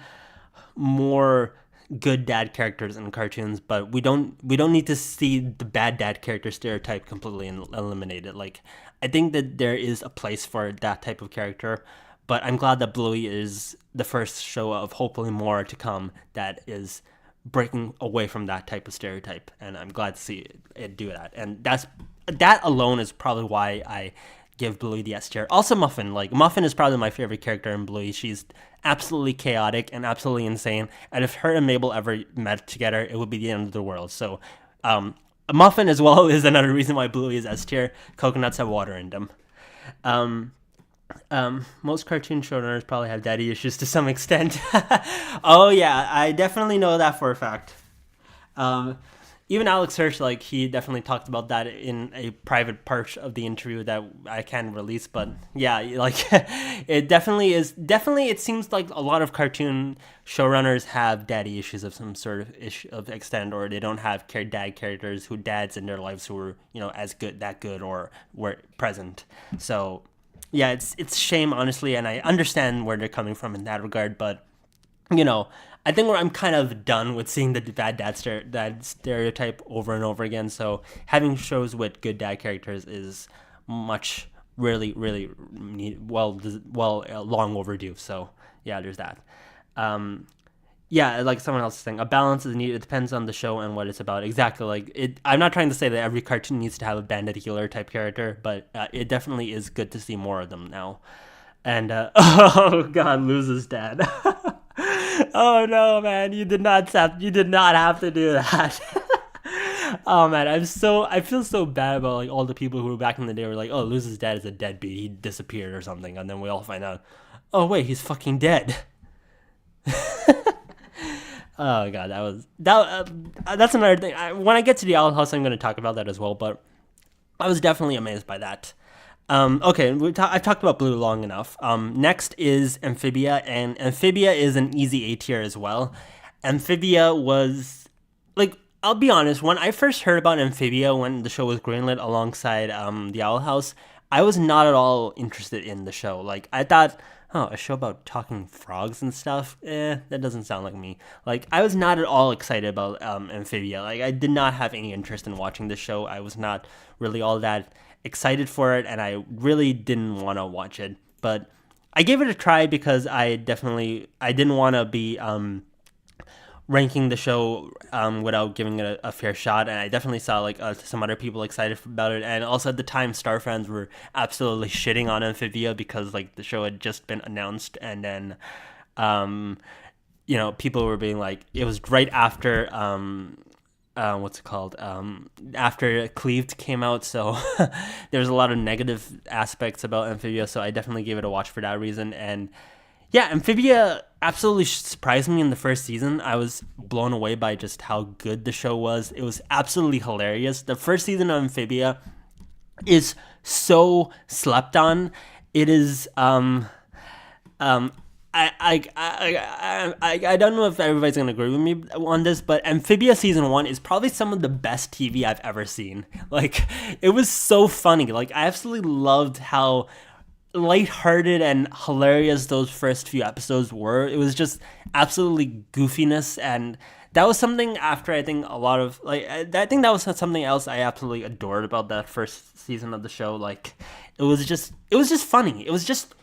more good dad characters in cartoons, but we don't need to see the bad dad character stereotype completely eliminated. Like I think that there is a place for that type of character, but I'm glad that Bluey is the first show of hopefully more to come that is breaking away from that type of stereotype, and I'm glad to see it do that. And that alone is probably why I give Bluey the S tier. Also Muffin, like Muffin is probably my favorite character in Bluey. She's absolutely chaotic and absolutely insane, and if her and Mabel ever met together, it would be the end of the world. So Muffin as well is another reason why Bluey is S tier. Coconuts have water in them. Most cartoon showrunners probably have daddy issues to some extent. Oh yeah, I definitely know that for a fact. Even Alex Hirsch, like he definitely talked about that in a private part of the interview that I can't release. But yeah, like it definitely is. Definitely, it seems like a lot of cartoon showrunners have daddy issues of some sort of issue of extent, or they don't have dad characters who dads in their lives who are as good, or were present. So yeah, it's shame, honestly, and I understand where they're coming from in that regard, but I think I'm kind of done with seeing the bad dad stereotype over and over again. So having shows with good dad characters is much really long overdue. So yeah, there's that. Yeah, like someone else is saying, a balance is needed. It depends on the show and what it's about. Exactly. Like I'm not trying to say that every cartoon needs to have a bandit healer type character, but it definitely is good to see more of them now. And oh god, loses dad. Oh no, man, you did not have to do that. Oh man, I feel so bad about like all the people who were back in the day were like, oh, Luz's dad is a deadbeat, he disappeared or something, and then we all find out, oh wait, he's fucking dead. Oh god, that's another thing. When I get to the Owl House, I'm going to talk about that as well, but I was definitely amazed by that. Okay, I've talked about Blue long enough. Next is Amphibia, and Amphibia is an easy A tier as well. Amphibia was, like, I'll be honest, when I first heard about Amphibia, when the show was greenlit alongside The Owl House, I was not at all interested in the show. Like, I thought, oh, a show about talking frogs and stuff? That doesn't sound like me. Like, I was not at all excited about Amphibia. Like, I did not have any interest in watching the show. I was not really all that excited for it, and I really didn't want to watch it. But I gave it a try because I didn't want to be ranking the show without giving it a fair shot, and I definitely saw like some other people excited about it, and also at the time Star fans were absolutely shitting on Amphibia because like the show had just been announced, and then people were being like, it was right after what's it called? After Cleaved came out, so there's a lot of negative aspects about Amphibia, so I definitely gave it a watch for that reason. And yeah, Amphibia, absolutely surprised me in the first season. I was blown away by just how good the show was. It was absolutely hilarious. The first season of Amphibia is so slept on. It is um I don't know if everybody's gonna agree with me on this, but Amphibia season 1 is probably some of the best TV I've ever seen. Like, it was so funny. Like, I absolutely loved how lighthearted and hilarious those first few episodes were. It was just absolutely goofiness, and that was something after I think a lot of I think that was something else I absolutely adored about that first season of the show. Like, it was just funny. It was just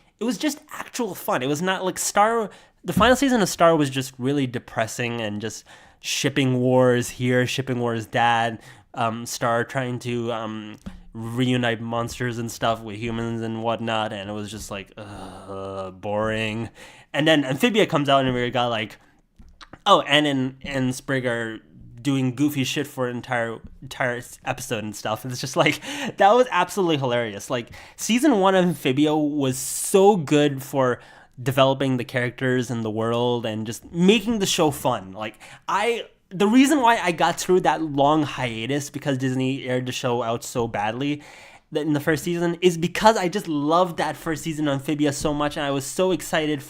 actual fun. It was not like the final season of Star was just really depressing and just shipping wars here, shipping wars dad, Star trying to reunite monsters and stuff with humans and whatnot, and it was just like boring. And then Amphibia comes out and we got like, oh, Ann and Sprig are doing goofy shit for an entire episode and stuff. And it's just like, that was absolutely hilarious. Like, season 1 of Amphibia was so good for developing the characters and the world and just making the show fun. Like, the reason why I got through that long hiatus, because Disney aired the show out so badly in the first season, is because I just loved that first season of Amphibia so much, and I was so excited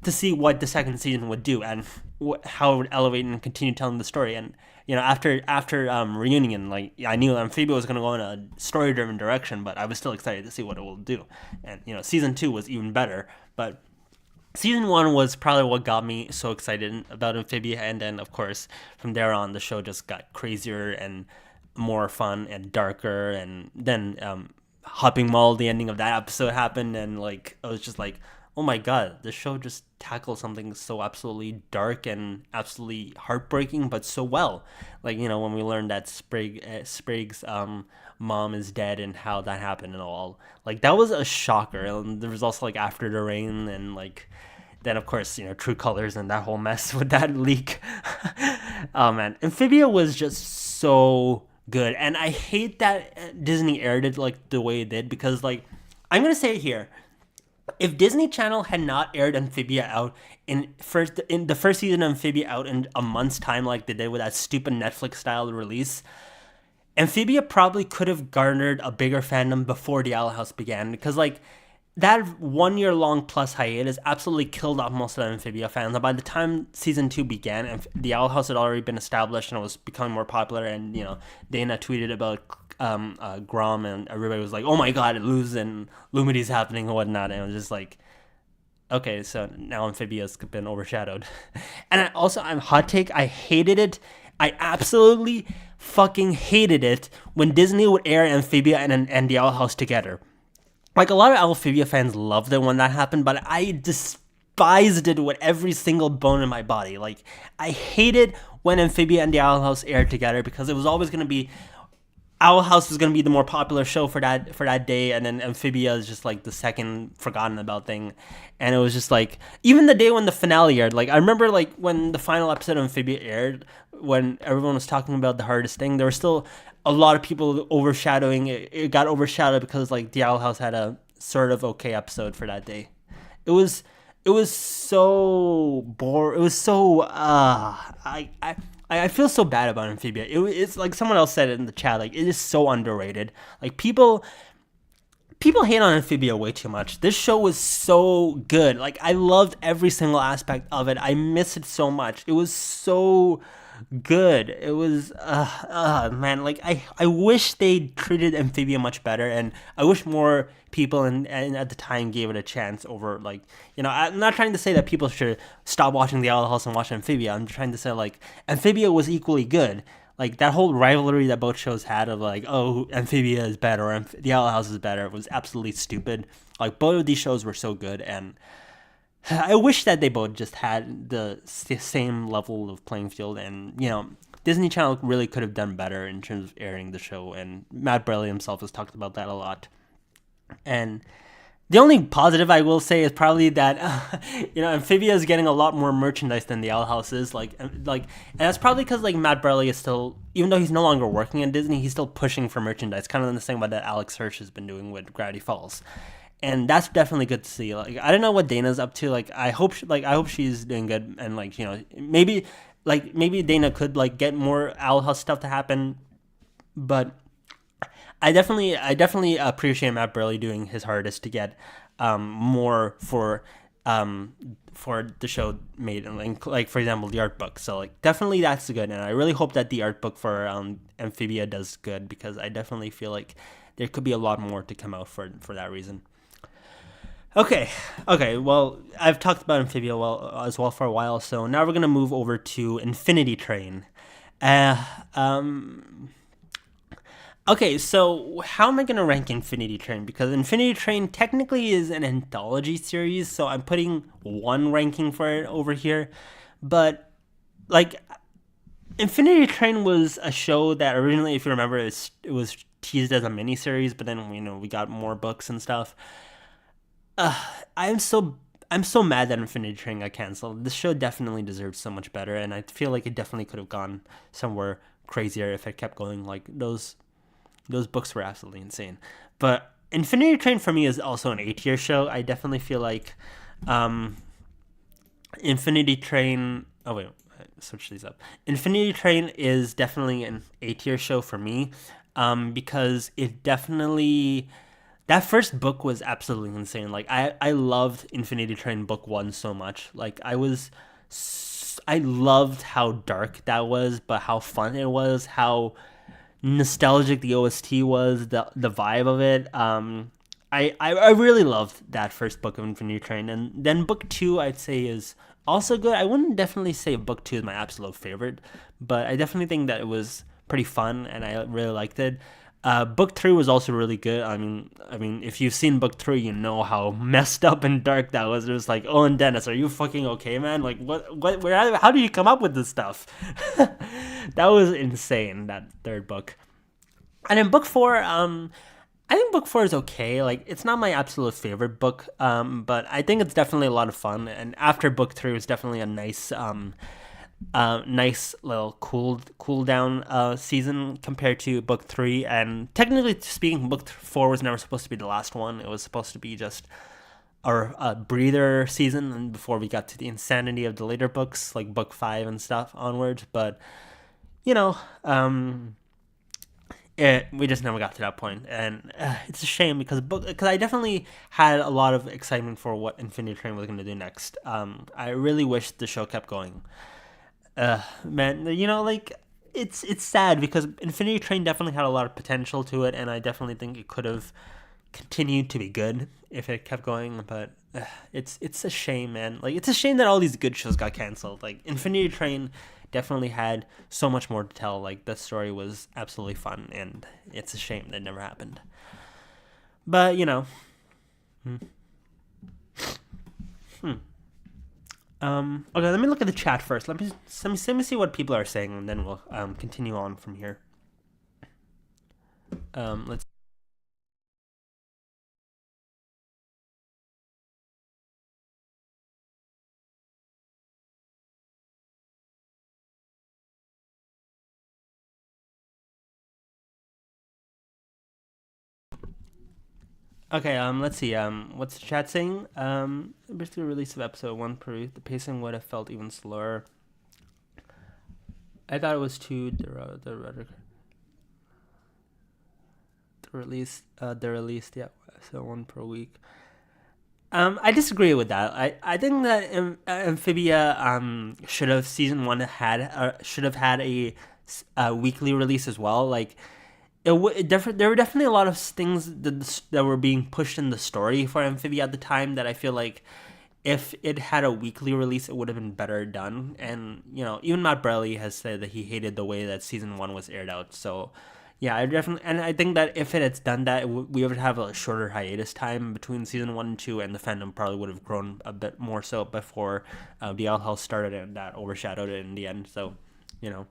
to see what the second season would do and how it would elevate and continue telling the story. And after Reunion, like, I knew Amphibia was going to go in a story-driven direction, but I was still excited to see what it will do. And season 2 was even better, but season 1 was probably what got me so excited about Amphibia. And then, of course, from there on, the show just got crazier and more fun and darker. And then Hopping Mall, the ending of that episode happened, and like, I was just like, oh my god, the show just tackled something so absolutely dark and absolutely heartbreaking, but so well. Like, when we learned that Sprig's mom is dead and how that happened and all. Like, that was a shocker. And there was also, like, After the Rain, and, like, then, of course, True Colors and that whole mess with that leak. Oh, man. Amphibia was just so good. And I hate that Disney aired it, like, the way it did, because, like, I'm going to say it here. If Disney Channel had not aired Amphibia out in the first season of Amphibia out in a month's time, like they did with that stupid Netflix style release, Amphibia probably could have garnered a bigger fandom before the Owl House began, because like that 1 year long plus hiatus absolutely killed off most of the Amphibia fans. And by the time season 2 began, the Owl House had already been established and it was becoming more popular. And Dana tweeted about Grom, and everybody was like, "Oh my god, losing Lumity's happening and whatnot." And it was just like, okay, so now Amphibia's been overshadowed. And I'm hot take. I hated it. I absolutely fucking hated it when Disney would air Amphibia and the Owl House together. Like, a lot of Amphibia fans loved it when that happened, but I despised it with every single bone in my body. Like, I hated when Amphibia and the Owl House aired together, because it was always going to be Owl House was going to be the more popular show for that day, and then Amphibia is just like the second forgotten about thing. And it was just like, even the day when the finale aired, like, I remember like when the final episode of Amphibia aired, when everyone was talking about the hardest thing, there were still a lot of people overshadowing it. It got overshadowed because like the Owl House had a sort of okay episode for that day. It was so boring. It was so I feel so bad about Amphibia. It's like someone else said it in the chat. Like, it is so underrated. Like, people hate on Amphibia way too much. This show was so good. Like, I loved every single aspect of it. I miss it so much. It was so good. It was man, like, I wish they treated Amphibia much better, and I wish more people and at the time gave it a chance over, like, I'm not trying to say that people should stop watching the Owl House and watch Amphibia. I'm trying to say, like, Amphibia was equally good. Like, that whole rivalry that both shows had of like, oh, Amphibia is better or the Owl House is better, was absolutely stupid. Like, both of these shows were so good, and I wish that they both just had the same level of playing field. And Disney Channel really could have done better in terms of airing the show, and Matt Braley himself has talked about that a lot. And the only positive I will say is probably that Amphibia is getting a lot more merchandise than the Owl House is. And that's probably because like Matt Braley is still, even though he's no longer working at Disney, he's still pushing for merchandise, kind of the same way that Alex Hirsch has been doing with Gravity Falls. and that's definitely good to see. Like I don't know what Dana's up to. Like I hope she's doing good, and like maybe Dana could like get more Owl House stuff to happen, but I definitely appreciate Matt Burley doing his hardest to get more for the show made, and like for example the art book. So like definitely that's good, and I really hope that the art book for Amphibia does good, because I definitely feel like there could be a lot more to come out for that reason. Okay, well, I've talked about Amphibia as well for a while, so now we're gonna move over to Infinity Train. Uh, um, okay, so how am I gonna rank Infinity Train? Because Infinity Train technically is an anthology series, so I'm putting one ranking for it over here. But like, Infinity Train was a show that originally, if you remember, it was teased as a miniseries, but then we got more books and stuff. I'm so I'm so mad that Infinity Train got canceled. This show definitely deserves so much better, and I feel like it definitely could have gone somewhere crazier if it kept going. Like those books were absolutely insane. But Infinity Train for me is also an A-tier show. I definitely feel like um, Infinity Train. Oh wait, switch these up. Infinity Train is definitely an A-tier show for me, because it definitely, that first book was absolutely insane. Like I loved Infinity Train book one so much. Like I loved how dark that was, but how fun it was, how nostalgic the OST was, the vibe of it. I really loved that first book of Infinity Train, and then book two I'd say is also good. I wouldn't definitely say book two is my absolute favorite, but I definitely think that it was pretty fun and I really liked it. Book three was also really good. I mean, if you've seen book three, you know how messed up and dark that was. It was like, oh, and Dennis, are you fucking okay, man? Like, how do you come up with this stuff? That was insane. That third book, and in book four, I think book four is okay. Like, it's not my absolute favorite book, but I think it's definitely a lot of fun. And after book three was definitely a nice little cool down season compared to book three. And technically speaking, book four was never supposed to be the last one. It was supposed to be just our breather season, and before we got to the insanity of the later books, like book five and stuff onwards. But you know, we just never got to that point, and it's a shame because I definitely had a lot of excitement for what Infinity Train was going to do next. I really wish the show kept going. Man, like it's sad because Infinity Train definitely had a lot of potential to it, and I definitely think it could have continued to be good if it kept going. But it's a shame, man. Like, it's a shame that all these good shows got canceled. Like, Infinity Train definitely had so much more to tell. Like, the story was absolutely fun, and it's a shame that it never happened. But hmm. Hmm. Okay, let me look at the chat first. Let me see what people are saying, and then we'll continue on from here. Let's. Okay, let's see. What's the chat saying? Basically, release of episode one per week. The pacing would have felt even slower. I thought it was too the release, yeah, so one per week. I disagree with that. I think that Amphibia should have season one should have had a weekly release as well. Like, there were definitely a lot of things that were being pushed in the story for Amphibia at the time that I feel like if it had a weekly release, it would have been better done. And even Matt Braley has said that he hated the way that season one was aired out. So yeah, I think that if it had done that, we would have a shorter hiatus time between season one and two, and the fandom probably would have grown a bit more so before the Owl House started, and that overshadowed it in the end. So, you know.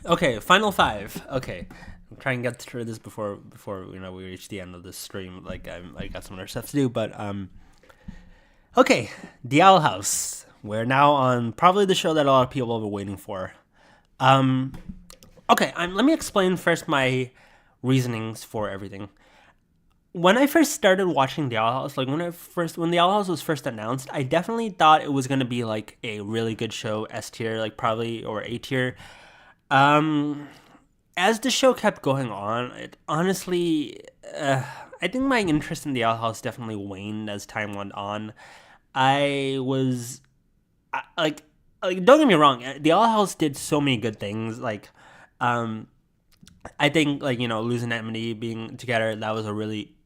Okay, final five. Okay, I'm trying to get through this before we reach the end of this stream. Like, I got some other stuff to do, but okay, The Owl House. We're now on probably the show that a lot of people have been waiting for. Um, Okay, let me explain first my reasonings for everything. When I first started watching The Owl House, like when The Owl House was first announced, I definitely thought it was gonna be like a really good show, S tier, like probably or A tier. Um, as the show kept going on, it honestly, I think my interest in The Owl House definitely waned as time went on. I was like, don't get me wrong, The Owl House did so many good things. Um, I think Luz and Emily being together, that was a really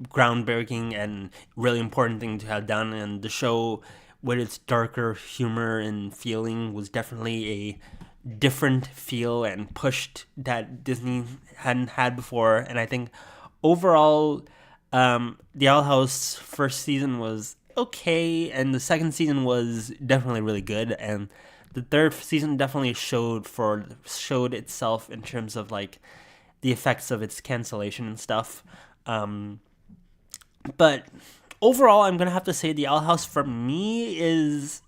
groundbreaking and really important thing to have done, and the show with its darker humor and feeling was definitely a different feel and pushed that Disney hadn't had before. And I think overall, the Owl House first season was okay, and the second season was definitely really good, and the third season definitely showed itself in terms of like the effects of its cancellation and stuff. But overall, I'm gonna have to say the Owl House for me is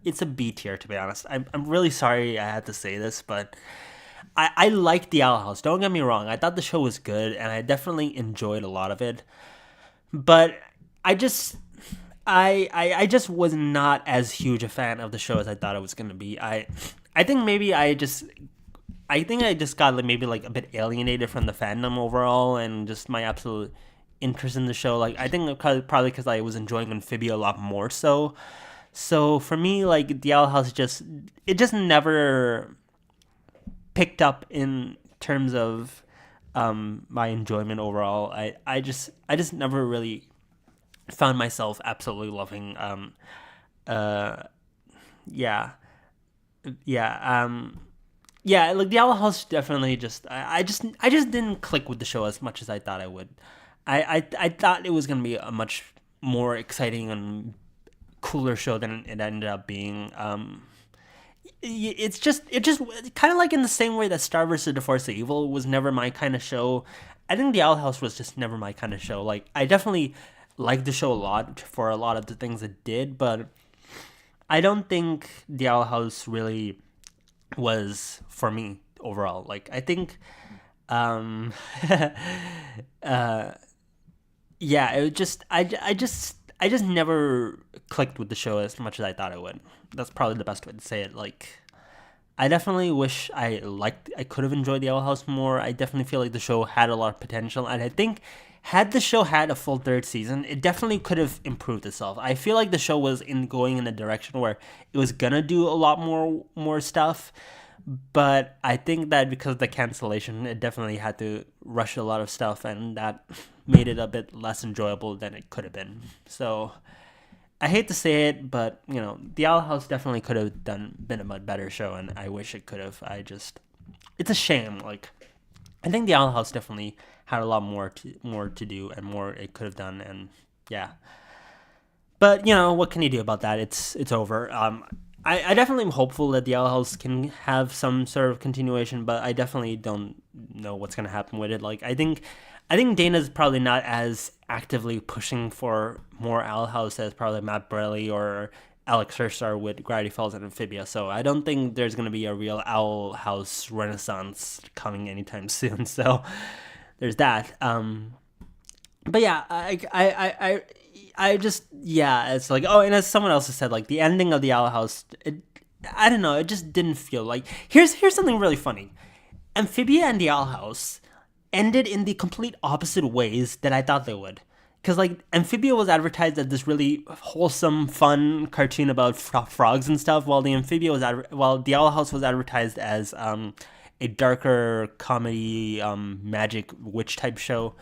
it's a B tier, to be honest. I'm really sorry I had to say this, but I like the Owl House. Don't get me wrong. I thought the show was good, and I definitely enjoyed a lot of it. But I just I just was not as huge a fan of the show as I thought it was gonna be. I think maybe I think I just got like maybe like a bit alienated from the fandom overall, and just my absolute interest in the show. Like I think probably because I was enjoying Amphibia a lot more. So for me, like the Owl House just never picked up in terms of my enjoyment overall. I just never really found myself absolutely loving. Uh, yeah, yeah. Yeah, like the Owl House definitely I just didn't click with the show as much as I thought I would. I thought it was gonna be a much more exciting and cooler show than it ended up being. It just kind of like in the same way that Star vs. The Force of Evil was never my kind of show. I think the Owl House was just never my kind of show. Like I definitely liked the show a lot for a lot of the things it did, but I don't think the Owl House really was for me overall. Like I think um uh yeah, I just never clicked with the show as much as I thought I would. That's probably the best way to say it. Like I definitely wish I could have enjoyed the Owl House more. I definitely feel like the show had a lot of potential, and I think had the show had a full third season, it definitely could have improved itself. I feel like the show was going in a direction where it was gonna do a lot more stuff, but I think that because of the cancellation, it definitely had to rush a lot of stuff, and that made it a bit less enjoyable than it could have been. So I hate to say it, but the Owl House definitely could have been a much better show, and I wish it could have. It's a shame. Like I think the Owl House definitely had a lot more to do and more it could have done, and yeah. But what can you do about that? It's over. I definitely am hopeful that the Owl House can have some sort of continuation, but I definitely don't know what's gonna happen with it. Like I think Dana's probably not as actively pushing for more Owl House as probably Matt Braley or Alex Hirsch are with Gravity Falls and Amphibia. So I don't think there's gonna be a real Owl House renaissance coming anytime soon. So there's that. But yeah, I just yeah, it's like and as someone else has said, like the ending of the Owl House, I don't know, it just didn't feel like. Here's something really funny. Amphibia and the Owl House ended in the complete opposite ways that I thought they would. Because like Amphibia was advertised as this really wholesome, fun cartoon about frogs and stuff, while the Owl House was advertised as a darker comedy, magic witch type show.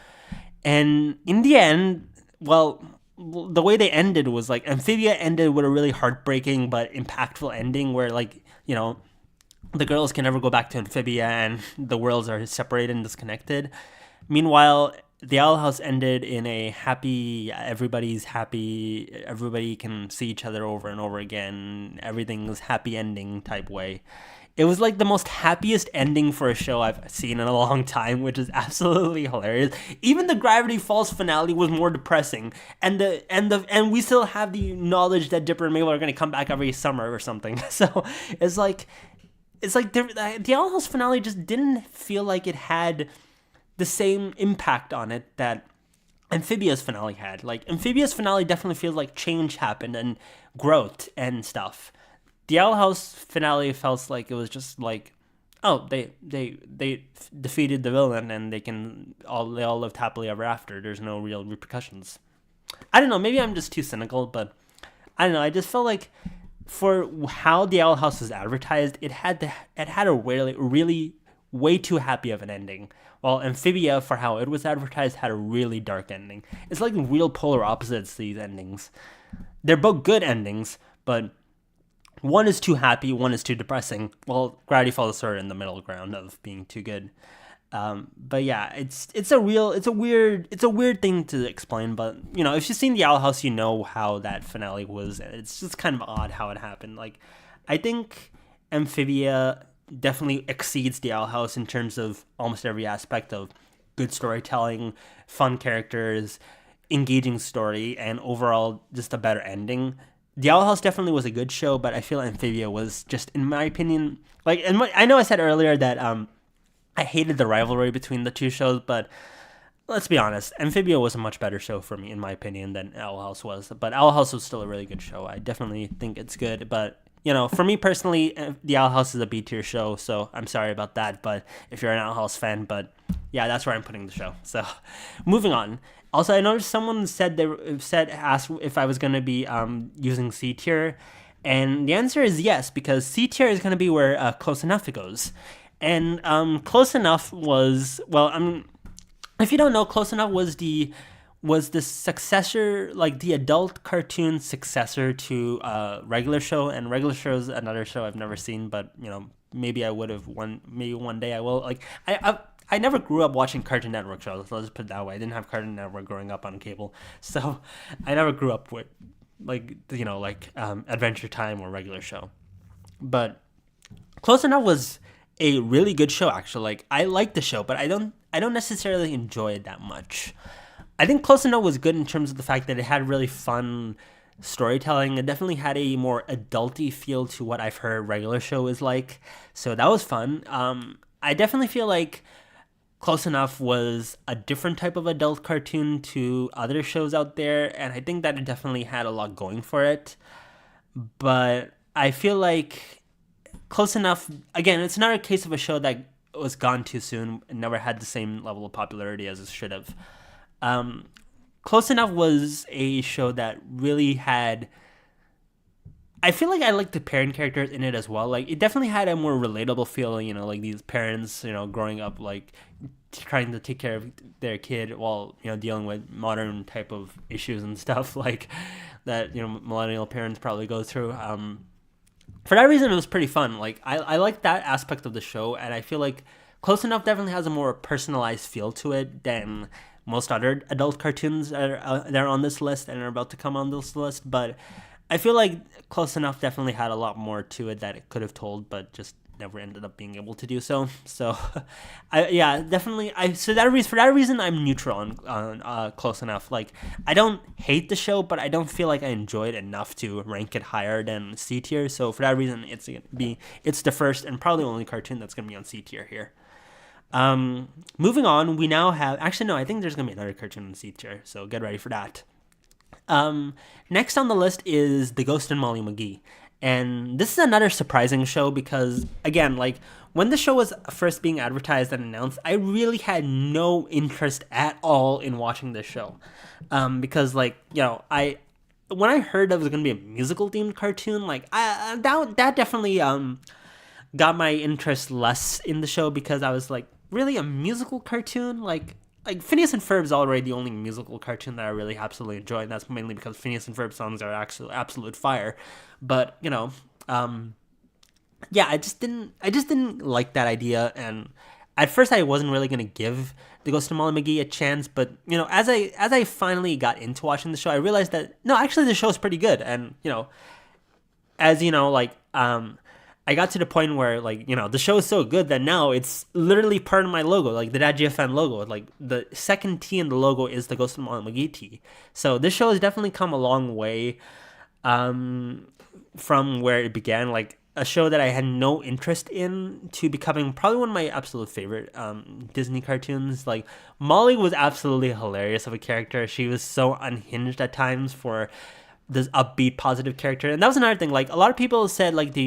And in the end, well, the way they ended was like Amphibia ended with a really heartbreaking but impactful ending, where the girls can never go back to Amphibia and the worlds are separated and disconnected. Meanwhile, the Owl House ended in a happy, everybody's happy, everybody can see each other over and over again, everything's happy ending type way. It was like the most happiest ending for a show I've seen in a long time, which is absolutely hilarious. Even the Gravity Falls finale was more depressing, and we still have the knowledge that Dipper and Mabel are going to come back every summer or something. So it's like it's like the Owl House finale just didn't feel like it had the same impact on it that Amphibia's finale had. Like, Amphibia's finale definitely feels like change happened and growth and stuff. The Owl House finale felt like it was just like, oh, they defeated the villain and they all lived happily ever after. There's no real repercussions. I don't know, maybe I'm just too cynical, but I don't know. I just felt like for how the Owl House was advertised, it had a really way too happy of an ending. While Amphibia, for how it was advertised, had a really dark ending. It's like real polar opposites, these endings. They're both good endings, but one is too happy, one is too depressing. Well, Gravity Falls sort of in the middle ground of being too good. But yeah, it's a weird thing to explain. But you know, if you've seen the Owl House, you know how that finale was. It's just kind of odd how it happened. Like, I think Amphibia definitely exceeds the Owl House in terms of almost every aspect of good storytelling, fun characters, engaging story, and overall just a better ending. The Owl House definitely was a good show, but I feel Amphibia was just, in my opinion, like, and I know I said earlier that I hated the rivalry between the two shows, but let's be honest, Amphibia was a much better show for me, in my opinion, than Owl House was. But Owl House was still a really good show. I definitely think it's good, but you know, for me personally, the Owl House is a B-tier show, so I'm sorry about that, but if you're an Owl House fan, but yeah, that's where I'm putting the show. So, moving on. Also, I noticed someone asked if I was going to be using C-tier, and the answer is yes, because C-tier is going to be where Close Enough goes. And Close Enough was, well, if you don't know, Close Enough was the successor, like the adult cartoon successor to Regular Show, and Regular Show is another show I've never seen, but you know, maybe I would have maybe one day I will. Like, I never grew up watching Cartoon Network shows. Let's put it that way. I didn't have Cartoon Network growing up on cable, so I never grew up with Adventure Time or Regular Show. But Close Enough was a really good show, actually. Like, I like the show, but I don't necessarily enjoy it that much. I think Close Enough was good in terms of the fact that it had really fun storytelling. It definitely had a more adulty feel to what I've heard Regular Show is like, so that was fun. I definitely feel like Close Enough was a different type of adult cartoon to other shows out there, and I think that it definitely had a lot going for it. But I feel like Close Enough, again, it's another case of a show that was gone too soon and never had the same level of popularity as it should have. Close Enough was a show that really had, I feel like I liked the parent characters in it as well. Like, it definitely had a more relatable feel, you know, like these parents, you know, growing up, like, trying to take care of their kid while, you know, dealing with modern type of issues and stuff like that, you know, millennial parents probably go through. For that reason, it was pretty fun. Like, I like that aspect of the show, and I feel like Close Enough definitely has a more personalized feel to it than most other adult cartoons that are on this list and are about to come on this list. But I feel like Close Enough definitely had a lot more to it that it could have told, but just never ended up being able to do so. So, definitely. For that reason, I'm neutral on Close Enough. Like, I don't hate the show, but I don't feel like I enjoy it enough to rank it higher than C tier. So for that reason, it's the first and probably only cartoon that's gonna be on C tier here. Moving on, we now have, actually no, I think there's gonna be another cartoon on C tier, so get ready for that. Next on the list is The Ghost and Molly McGee. And this is another surprising show because, again, like, when the show was first being advertised and announced, I really had no interest at all in watching this show. Because, like, you know, when I heard that it was going to be a musical-themed cartoon, like, that definitely got my interest less in the show because I was like, really, a musical cartoon? Like Phineas and Ferb is already the only musical cartoon that I really absolutely enjoy, and that's mainly because Phineas and Ferb songs are actually absolute fire. But you know, I just didn't like that idea, and at first I wasn't really gonna give The Ghost of Molly McGee a chance. But you know, as I finally got into watching the show, I realized that no, actually the show is pretty good, and you know, as you know, like I got to the point where, like, you know, the show is so good that now it's literally part of my logo, like the DadGFN logo. Like, the second T in the logo is the Ghost of Molly McGee T. So this show has definitely come a long way from where it began. Like, a show that I had no interest in to becoming probably one of my absolute favorite Disney cartoons. Like, Molly was absolutely hilarious of a character. She was so unhinged at times for this upbeat, positive character. And that was another thing. Like, a lot of people said, like,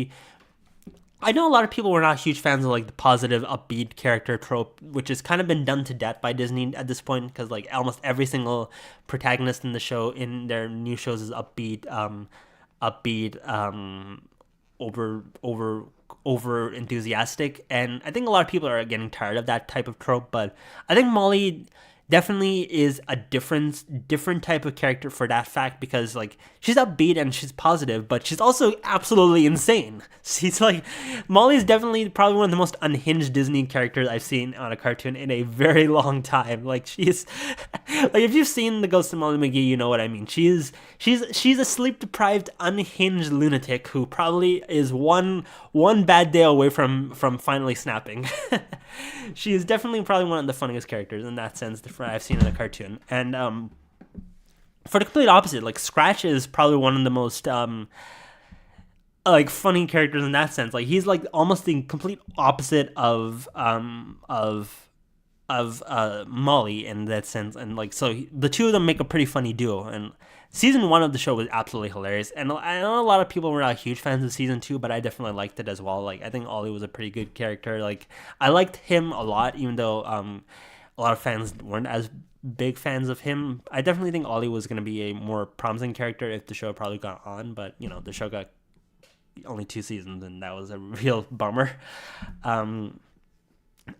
I know a lot of people were not huge fans of, like, the positive, upbeat character trope, which has kind of been done to death by Disney at this point, because, like, almost every single protagonist in the show, in their new shows, is upbeat, over enthusiastic, and I think a lot of people are getting tired of that type of trope. But I think Molly definitely is a different type of character for that fact, because, like, she's upbeat and she's positive, but she's also absolutely insane. She's like, Molly is definitely probably one of the most unhinged Disney characters I've seen on a cartoon in a very long time. Like, she's like, if you've seen The Ghost of Molly McGee, you know what I mean. She's a sleep deprived, unhinged lunatic who probably is one bad day away from finally snapping. She is definitely probably one of the funniest characters in that sense that I've seen in a cartoon. And for the complete opposite, like, Scratch is probably one of the most like, funny characters in that sense. Like, he's like almost the complete opposite of Molly in that sense, and, like, so the two of them make a pretty funny duo. And season 1 of the show was absolutely hilarious, and I know a lot of people were not huge fans of season 2, but I definitely liked it as well. Like, I think Ollie was a pretty good character. Like, I liked him a lot, even though a lot of fans weren't as big fans of him. I definitely think Ollie was going to be a more promising character if the show probably got on, but, you know, the show got only 2 seasons, and that was a real bummer. And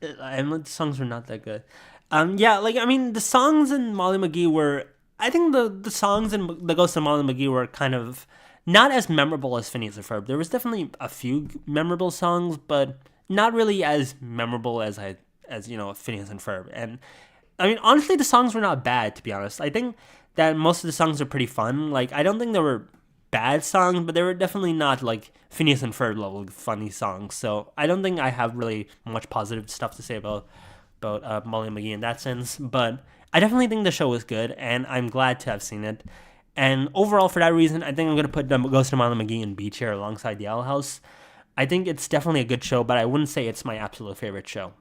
the songs were not that good. Yeah, like, I mean, the songs in Molly McGee were, I think the songs in The Ghost of Molly McGee were kind of not as memorable as Phineas and Ferb. There was definitely a few memorable songs, but not really as memorable as Phineas and Ferb. And I mean, honestly, the songs were not bad, to be honest. I think that most of the songs are pretty fun. Like, I don't think there were bad songs, but they were definitely not like Phineas and Ferb level funny songs. So I don't think I have really much positive stuff to say about Molly McGee in that sense. But I definitely think the show was good, and I'm glad to have seen it. And overall, for that reason, I think I'm going to put Ghost of Molly McGee in B tier alongside the Owl House. I think it's definitely a good show, but I wouldn't say it's my absolute favorite show.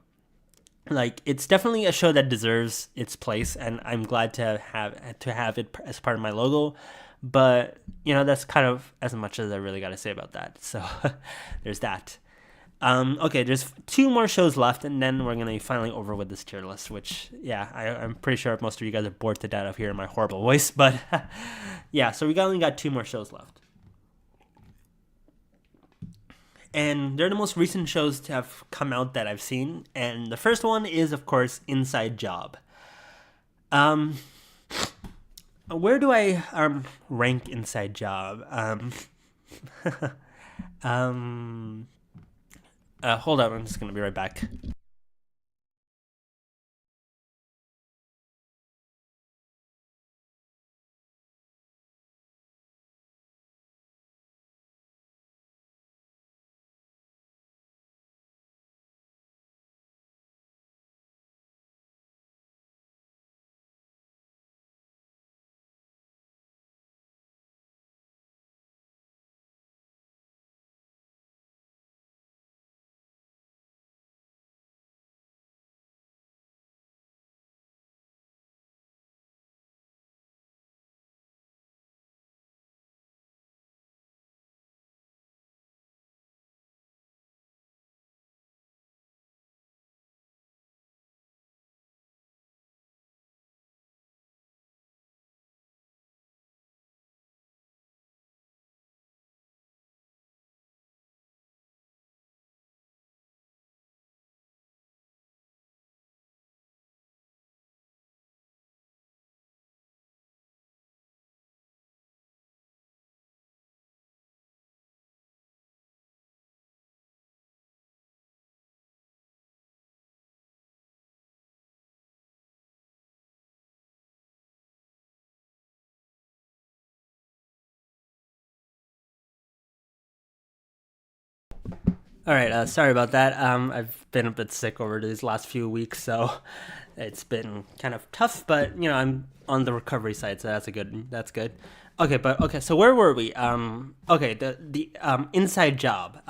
Like, it's definitely a show that deserves its place, and I'm glad to have it as part of my logo. But, you know, that's kind of as much as I really got to say about that. So there's that. Okay, there's 2 more shows left, and then we're going to be finally over with this tier list, which, yeah, I'm pretty sure most of you guys are bored to death of hearing my horrible voice. But, yeah, so we only got 2 more shows left. And they're the most recent shows to have come out that I've seen. And the first one is, of course, Inside Job. Where do I rank Inside Job? Hold on, I'm just gonna be right back. All right, sorry about that. I've been a bit sick over these last few weeks, so It's been kind of tough, but I'm on the recovery side, so that's good. Okay, but okay, so where were we? Okay, the inside job.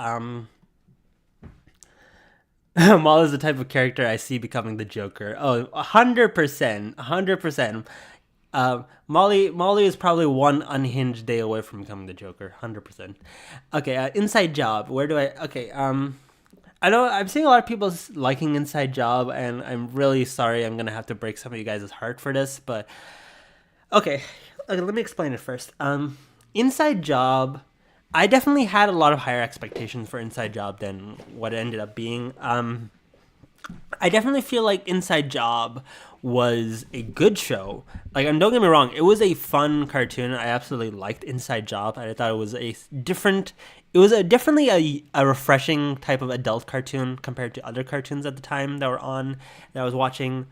Maul is the type of character I see becoming the Joker. Oh, 100%, 100%. Molly is probably one unhinged day away from becoming the Joker, 100%. Okay, inside job. Where do I? Okay, I know I'm seeing a lot of people liking Inside Job, and I'm really sorry. I'm gonna have to break some of you guys' heart for this, but okay, let me explain it first. Inside Job, I definitely had a lot of higher expectations for Inside Job than what it ended up being. I definitely feel like Inside Job was a good show. Like, don't get me wrong, it was a fun cartoon. I absolutely liked Inside Job. I thought it was definitely a refreshing type of adult cartoon compared to other cartoons at the time that were on that I was watching.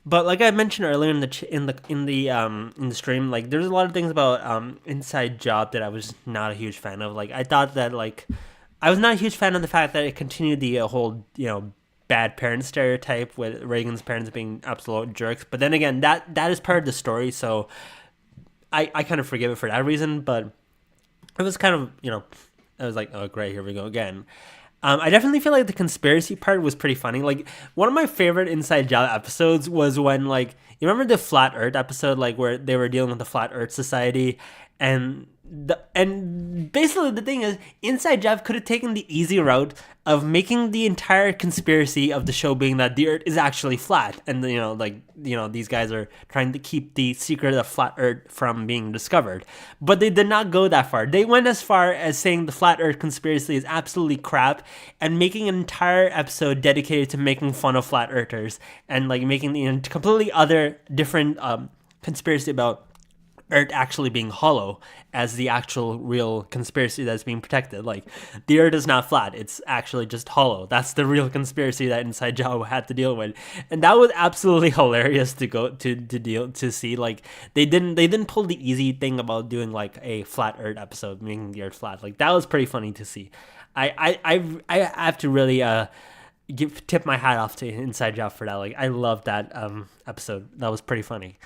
But like I mentioned earlier in the stream, like there's a lot of things about Inside Job that I was not a huge fan of. Like I thought that I was not a huge fan of the fact that it continued the whole bad parent stereotype with Reagan's parents being absolute jerks. But then again, that is part of the story, so I kind of forgive it for that reason. But it was kind of I was like, oh great, here we go again. I definitely feel like the conspiracy part was pretty funny. Like one of my favorite Inside Job episodes was when you remember the Flat Earth episode, like where they were dealing with the Flat Earth Society, and basically the thing is Inside Job could have taken the easy route of making the entire conspiracy of the show being that the Earth is actually flat, and these guys are trying to keep the secret of Flat Earth from being discovered. But they did not go that far. They went as far as saying the Flat Earth conspiracy is absolutely crap, and making an entire episode dedicated to making fun of flat earthers, and making the completely other different conspiracy about Earth actually being hollow as the actual real conspiracy that's being protected. Like, the Earth is not flat; it's actually just hollow. That's the real conspiracy that Inside Job had to deal with, and that was absolutely hilarious to see. Like, they didn't pull the easy thing about doing a flat Earth episode, making the Earth flat. Like, that was pretty funny to see. I have to really tip my hat off to Inside Job for that. Like, I love that episode. That was pretty funny.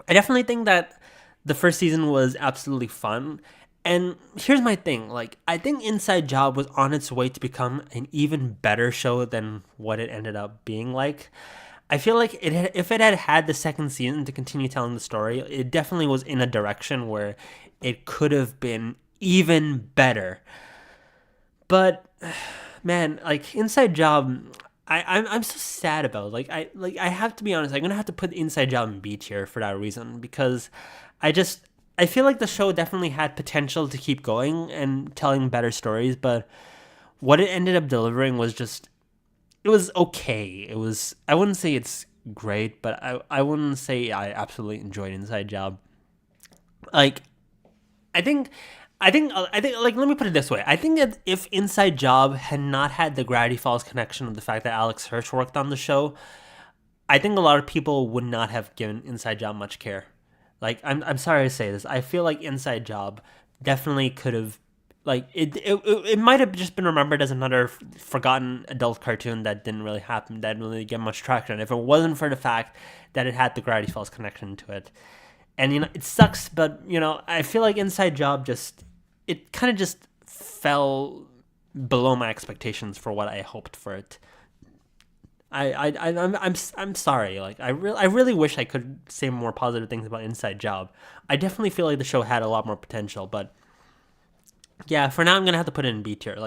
I definitely think that the first season was absolutely fun. And here's my thing. I think Inside Job was on its way to become an even better show than what it ended up being like. I feel like if it had had the second season to continue telling the story, it definitely was in a direction where it could have been even better. But, man, Inside Job, I'm so sad about it. I have to be honest. I'm gonna have to put Inside Job in B tier for that reason, because I feel like the show definitely had potential to keep going and telling better stories, but what it ended up delivering was it was okay. I wouldn't say it's great, but I wouldn't say I absolutely enjoyed Inside Job. I think let me put it this way. I think that if Inside Job had not had the Gravity Falls connection of the fact that Alex Hirsch worked on the show, I think a lot of people would not have given Inside Job much care. I'm sorry to say this. I feel like Inside Job definitely could have it might have just been remembered as another forgotten adult cartoon that didn't really happen, that didn't really get much traction if it wasn't for the fact that it had the Gravity Falls connection to it. And it sucks, but I feel like Inside Job it kind of just fell below my expectations for what I hoped for it. I'm sorry. I really wish I could say more positive things about Inside Job. I definitely feel like the show had a lot more potential, but yeah, for now I'm gonna have to put it in B tier.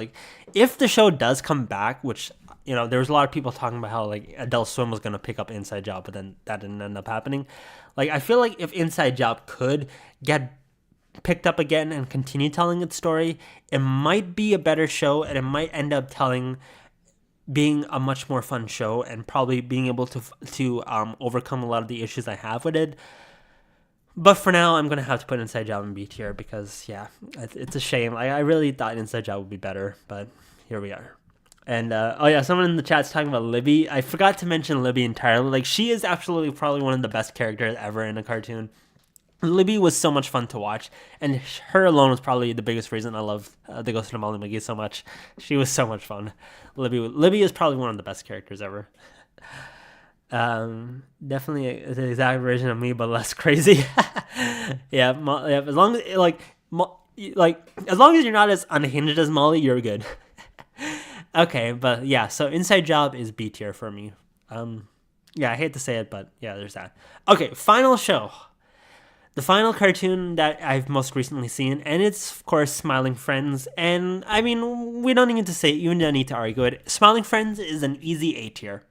If the show does come back, which there was a lot of people talking about how Adult Swim was gonna pick up Inside Job, but then that didn't end up happening. I feel like if Inside Job could get picked up again and continue telling its story, it might be a better show, and it might end up being a much more fun show, and probably being able to overcome a lot of the issues I have with it. But for now, I'm gonna have to put Inside Job in B tier, because it's a shame. I really thought Inside Job would be better, but here we are. And someone in the chat's talking about Libby. I forgot to mention Libby entirely. She is absolutely probably one of the best characters ever in a cartoon. Libby was so much fun to watch, and her alone was probably the biggest reason I love The Ghost of Molly McGee so much. She was so much fun. Libby is probably one of the best characters ever. Definitely the exact version of me, but less crazy. Yeah, yeah. As long as as long as you're not as unhinged as Molly, you're good. Okay, but yeah. So Inside Job is B tier for me. Yeah, I hate to say it, but yeah, there's that. Okay, final show. The final cartoon that I've most recently seen, and it's of course Smiling Friends. And I mean, we don't need to say it, you don't need to argue it. Smiling Friends is an easy A tier.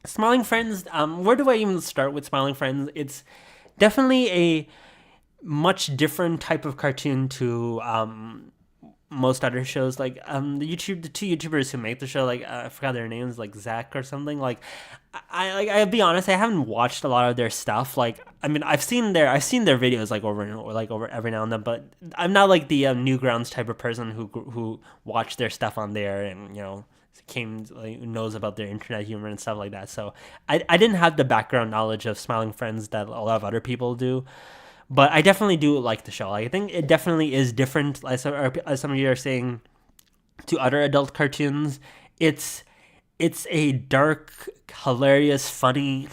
Smiling Friends, where do I even start with Smiling Friends? It's definitely a much different type of cartoon to most other shows. Like the two YouTubers who make the show, like I forgot their names, like Zach or something. Like I'll be honest, I haven't watched a lot of their stuff. Like I mean, I've seen their videos like over every now and then, but I'm not like the Newgrounds type of person who watch their stuff on there and knows about their internet humor and stuff like that. So I didn't have the background knowledge of Smiling Friends that a lot of other people do. But I definitely do like the show. Like, I think it definitely is different, as some of you are saying, to other adult cartoons. It's a dark, hilarious, funny,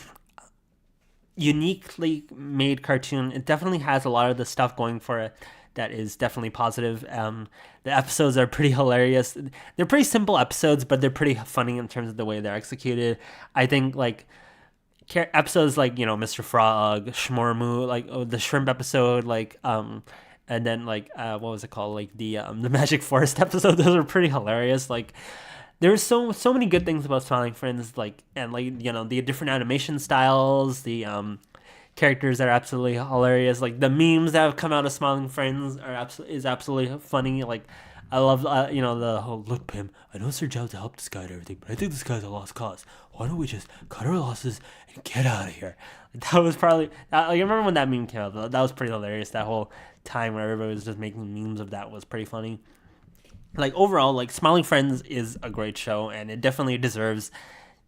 uniquely made cartoon. It definitely has a lot of the stuff going for it that is definitely positive. The episodes are pretty hilarious. They're pretty simple episodes, but they're pretty funny in terms of the way they're executed. I think like episodes like Mr. Frog, Shmormu, like the shrimp episode, like and then like what was it called, like the Magic Forest episode. Those are pretty hilarious. Like there's so many good things about Smiling Friends, like, and like the different animation styles, the characters that are absolutely hilarious. Like the memes that have come out of Smiling Friends is absolutely funny. Like I love the whole look, Pim. I know it's our job to help this guy and everything, but I think this guy's a lost cause. Why don't we just cut our losses and get out of here? That was probably like I remember when that meme came out. That was pretty hilarious. That whole time where everybody was just making memes of that was pretty funny. Like overall, like Smiling Friends is a great show, and it definitely deserves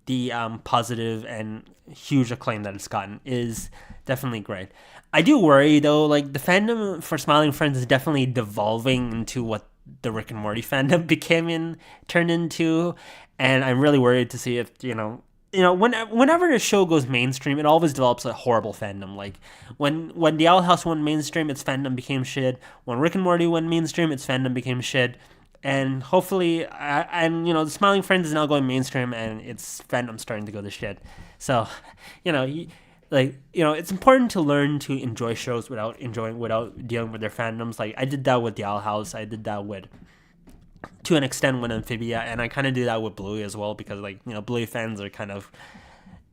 the positive and huge acclaim that it's gotten. Is definitely great. I do worry though, like the fandom for Smiling Friends is definitely devolving into what the Rick and Morty fandom turned into, and I'm really worried to see if whenever a show goes mainstream, it always develops a horrible fandom. Like when the Owl House went mainstream, its fandom became shit. When Rick and Morty went mainstream, its fandom became shit. And hopefully, the Smiling Friends is now going mainstream, and its fandom's starting to go to shit. So, it's important to learn to enjoy shows without dealing with their fandoms. Like I did that with the Owl House. I did that to an extent with Amphibia, and I kind of do that with Bluey as well, because Bluey fans are kind of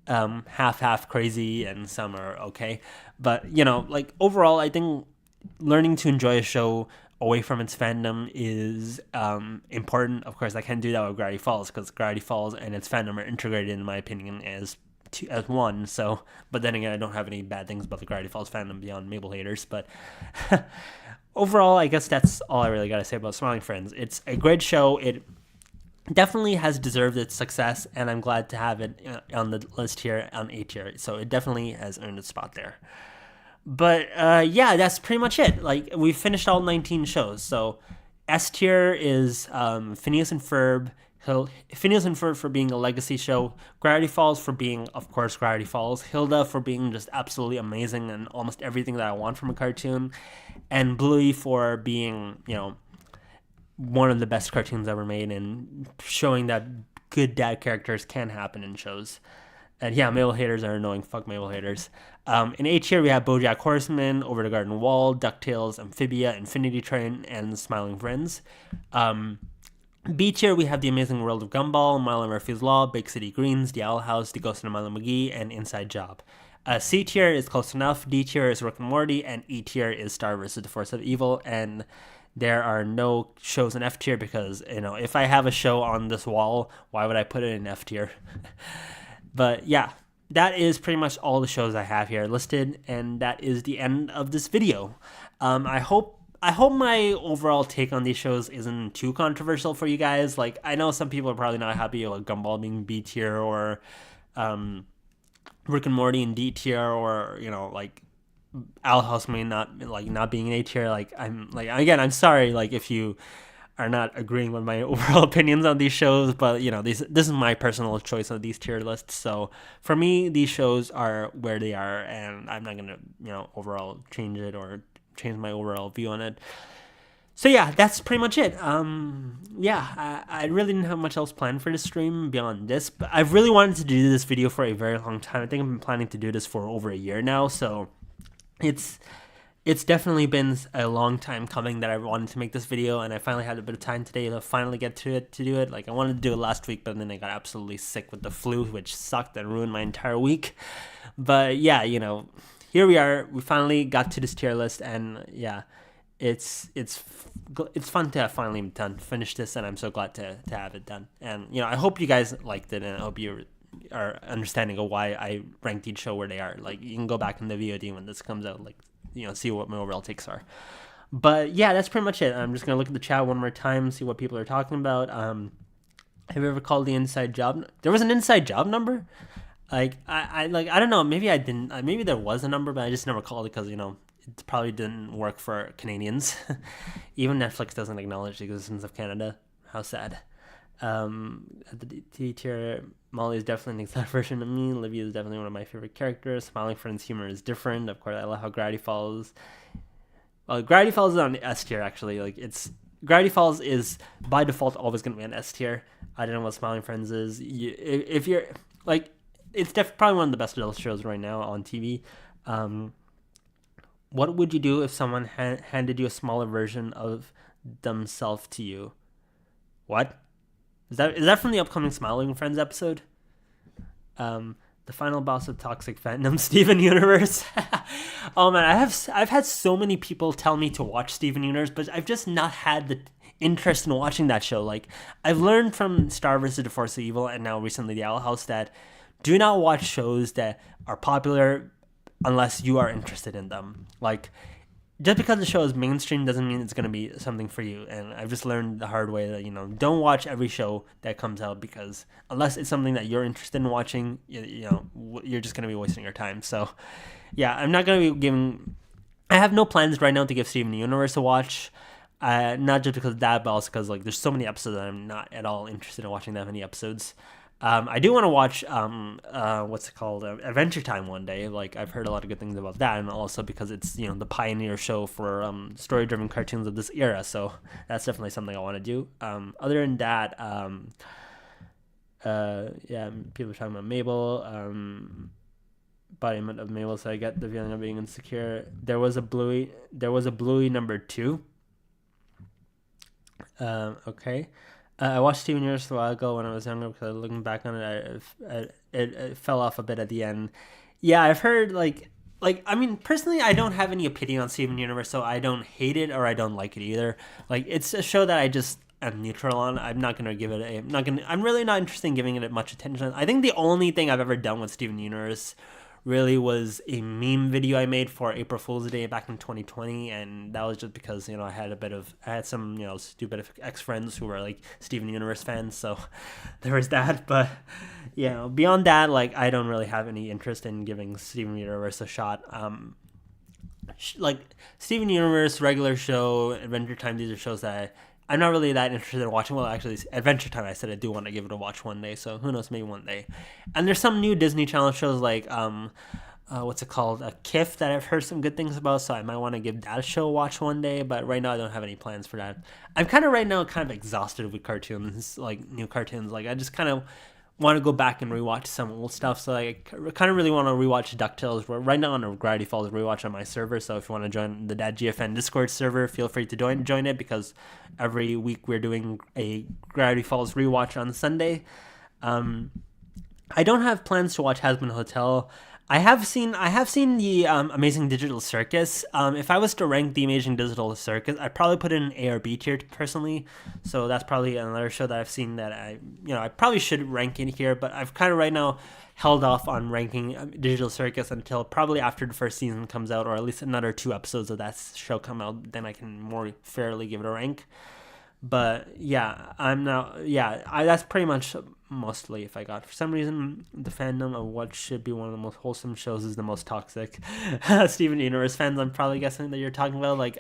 half crazy, and some are okay. But overall, I think learning to enjoy a show away from its fandom is important. Of course, I can't do that with Gravity Falls, because Gravity Falls and its fandom are integrated, in my opinion, as one. So, but then again, I don't have any bad things about the Gravity Falls fandom beyond Mabel haters. But overall, I guess that's all I really got to say about Smiling Friends. It's a great show. It definitely has deserved its success, and I'm glad to have it on the list here on A tier. So it definitely has earned its spot there. But yeah, that's pretty much it. Like we finished all 19 shows. So S tier is Phineas and Ferb. Phineas and Ferb for being a legacy show. Gravity Falls for being, of course, Gravity Falls. Hilda for being just absolutely amazing and almost everything that I want from a cartoon. And Bluey for being, one of the best cartoons ever made and showing that good dad characters can happen in shows. And yeah, Mabel haters are annoying. Fuck Mabel haters. In A tier, we have Bojack Horseman, Over the Garden Wall, DuckTales, Amphibia, Infinity Train, and Smiling Friends. B tier, we have The Amazing World of Gumball, Milo and Murphy's Law, Big City Greens, The Owl House, The Ghost of Milo McGee, and Inside Job. C tier is Close Enough, D tier is Rick and Morty, and E tier is Star vs. the Force of Evil. And there are no shows in F tier because, if I have a show on this wall, why would I put it in F tier? But yeah, that is pretty much all the shows I have here listed, and that is the end of this video. I hope my overall take on these shows isn't too controversial for you guys. Like, I know some people are probably not happy with Gumball being B tier, or Rick and Morty in D tier, or like Owl House not being in A tier. I'm sorry, like if you are not agreeing with my overall opinions on these shows, but this is my personal choice of these tier lists. So for me, these shows are where they are, and I'm not gonna overall change it or change my overall view on it. So yeah, that's pretty much it. I really didn't have much else planned for this stream beyond this, but I've really wanted to do this video for a very long time. I think I've been planning to do this for over a year now, so it's definitely been a long time coming that I wanted to make this video, and I finally had a bit of time today to finally get to do it. Like, I wanted to do it last week, but then I got absolutely sick with the flu, which sucked and ruined my entire week. But yeah, here we are. We finally got to this tier list, and yeah, it's fun to have finally finish this, and I'm so glad to have it done. And I hope you guys liked it, and I hope you are understanding of why I ranked each show where they are. Like, you can go back in the VOD when this comes out, like, see what my overall takes are. But yeah, that's pretty much it. I'm just gonna look at the chat one more time, see what people are talking about. Have you ever called the inside job? There was an inside job number. Like, I don't know. Maybe I didn't. Maybe there was a number, but I just never called it because it probably didn't work for Canadians. Even Netflix doesn't acknowledge the existence of Canada. How sad. At the D tier, Molly is definitely an exact version of me. Livia is definitely one of my favorite characters. Smiling Friends' humor is different. Of course, I love how Gravity Falls. Well, Gravity Falls is on the S tier, actually. Gravity Falls is by default always going to be an S tier. I don't know what Smiling Friends is. If you're like, it's probably one of the best adult shows right now on TV. What would you do if someone handed you a smaller version of themselves to you? What? Is that from the upcoming Smiling Friends episode? The final boss of Toxic Fandom, Steven Universe. Oh man, I've had so many people tell me to watch Steven Universe, but I've just not had the interest in watching that show. Like, I've learned from Star vs. The Force of Evil and now recently The Owl House that do not watch shows that are popular unless you are interested in them. Like, just because the show is mainstream doesn't mean it's going to be something for you. And I've just learned the hard way that, don't watch every show that comes out, because unless it's something that you're interested in watching, you're just going to be wasting your time. So yeah, I'm not going to be I have no plans right now to give Steven Universe a watch. Not just because of that, but also because there's so many episodes that I'm not at all interested in watching that many episodes. I do want to watch what's it called, Adventure Time one day. Like, I've heard a lot of good things about that, and also because it's the pioneer show for story-driven cartoons of this era. So that's definitely something I want to do. Other than that, people are talking about Mabel, embodiment of Mabel. So I get the feeling of being insecure. There was a Bluey number 2. Okay. I watched Steven Universe a while ago when I was younger, because looking back on it, it fell off a bit at the end. Yeah, I've heard, I mean, personally, I don't have any opinion on Steven Universe, so I don't hate it or I don't like it either. Like, it's a show that I just am neutral on. I'm not going to give it I'm really not interested in giving it much attention. I think the only thing I've ever done with Steven Universe really was a meme video I made for April Fool's Day back in 2020, and that was just because I had some stupid ex-friends who were Steven Universe fans, so there was that. But beyond that, I don't really have any interest in giving Steven Universe a shot. Steven Universe, regular show, Adventure Time, these are shows that I'm not really that interested in watching. Well, actually, Adventure Time, I said I do want to give it a watch one day, so who knows, maybe one day. And there's some new Disney Channel shows what's it called, KIF, that I've heard some good things about, so I might want to give that show a watch one day, but right now I don't have any plans for that. I'm kind of exhausted with cartoons, new cartoons. I just kind of want to go back and rewatch some old stuff, so I kind of really want to rewatch DuckTales. We're right now on a Gravity Falls rewatch on my server, so if you want to join the DadGFN Discord server, feel free to join it, because every week we're doing a Gravity Falls rewatch on Sunday. I don't have plans to watch Hazbin Hotel. I have seen the Amazing Digital Circus. If I was to rank the Amazing Digital Circus, I'd probably put it in A or B tier personally. So that's probably another show that I've seen that I probably should rank in here, but I've kind of right now held off on ranking Digital Circus until probably after the first season comes out, or at least another 2 episodes of that show come out. Then I can more fairly give it a rank. But yeah, I'm not. Yeah, that's pretty much mostly if I got. For some reason, the fandom of what should be one of the most wholesome shows is the most toxic. Steven Universe fans, I'm probably guessing that you're talking about. Like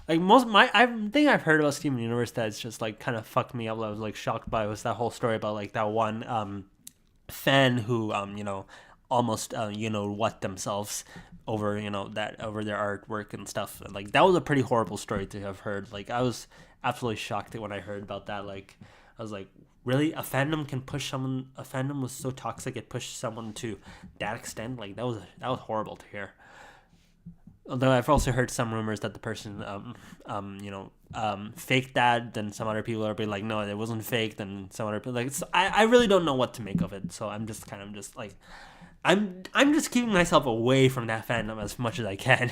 most I think I've heard about Steven Universe that's just like kind of fucked me up. I was like shocked by was that whole story about like that one fan who almost what themselves over that over their artwork and stuff. Like that was a pretty horrible story to have heard. Like I was absolutely shocked when I heard about that. Like I was like, really, a fandom can push someone? A fandom was so toxic it pushed someone to that extent? Like that was horrible to hear. Although I've also heard some rumors that the person faked that. Then some other people are being like, no, it wasn't fake. Then some other people like, I really don't know what to make of it. So I'm just kind of just like, I'm just keeping myself away from that fandom as much as I can,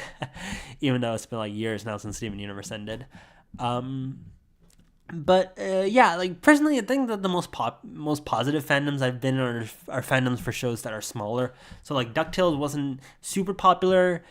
even though it's been like years now since Steven Universe ended. But yeah, like personally, I think that the most positive fandoms I've been in are fandoms for shows that are smaller. So like DuckTales wasn't super popular,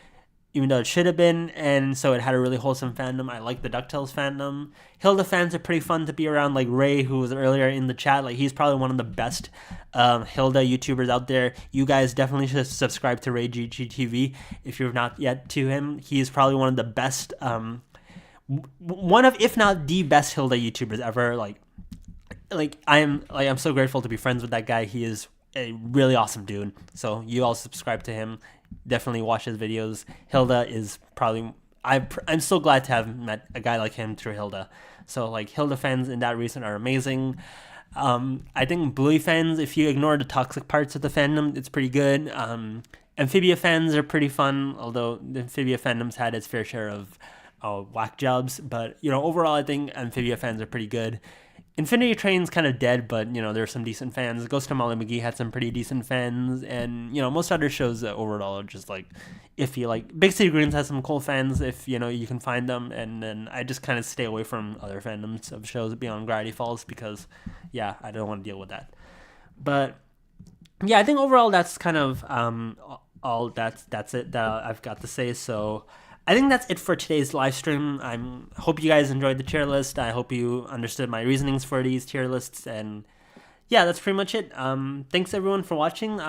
even though it should have been, and so it had a really wholesome fandom. I like the DuckTales fandom. Hilda fans are pretty fun to be around, like Ray, who was earlier in the chat. Like he's probably one of the best Hilda YouTubers out there. You guys definitely should subscribe to Ray GGTV if you're not yet to him. He's probably one of the best, one of, if not the best Hilda YouTubers ever. I'm so grateful to be friends with that guy. He is a really awesome dude. So you all subscribe to him. Definitely watch his videos. Hilda is probably I'm so glad to have met a guy like him through Hilda. So like Hilda fans in that reason are amazing. I think Bluey fans, if you ignore the toxic parts of the fandom, it's pretty good. Amphibia fans are pretty fun, although the Amphibia fandom's had its fair share of whack jobs. But overall, I think Amphibia fans are pretty good. Infinity Train's kind of dead, but there are some decent fans. Ghost of Molly McGee had some pretty decent fans, and most other shows overall are just like iffy. Like Big City Greens has some cool fans if you can find them, and then I just kind of stay away from other fandoms of shows beyond Gravity Falls because I don't want to deal with that. But yeah, I think overall that's kind of all that's it that I've got to say. So I think that's it for today's live stream. I hope you guys enjoyed the tier list. I hope you understood my reasonings for these tier lists. And yeah, that's pretty much it. Thanks everyone for watching.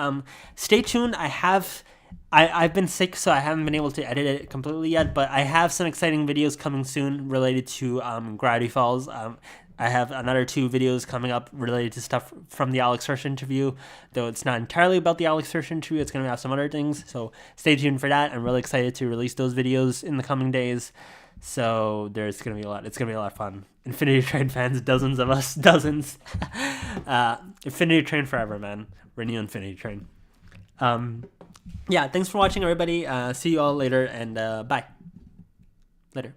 Stay tuned. I've been sick, so I haven't been able to edit it completely yet, but I have some exciting videos coming soon related to Gravity Falls. I have another 2 videos coming up related to stuff from the Alex Hirsch interview, though it's not entirely about the Alex Hirsch interview. It's going to have some other things, so stay tuned for that. I'm really excited to release those videos in the coming days, so there's going to be a lot. It's going to be a lot of fun. Infinity Train fans, dozens of us, dozens. Infinity Train forever, man. Renew Infinity Train. Yeah, thanks for watching, everybody. See you all later, and bye. Later.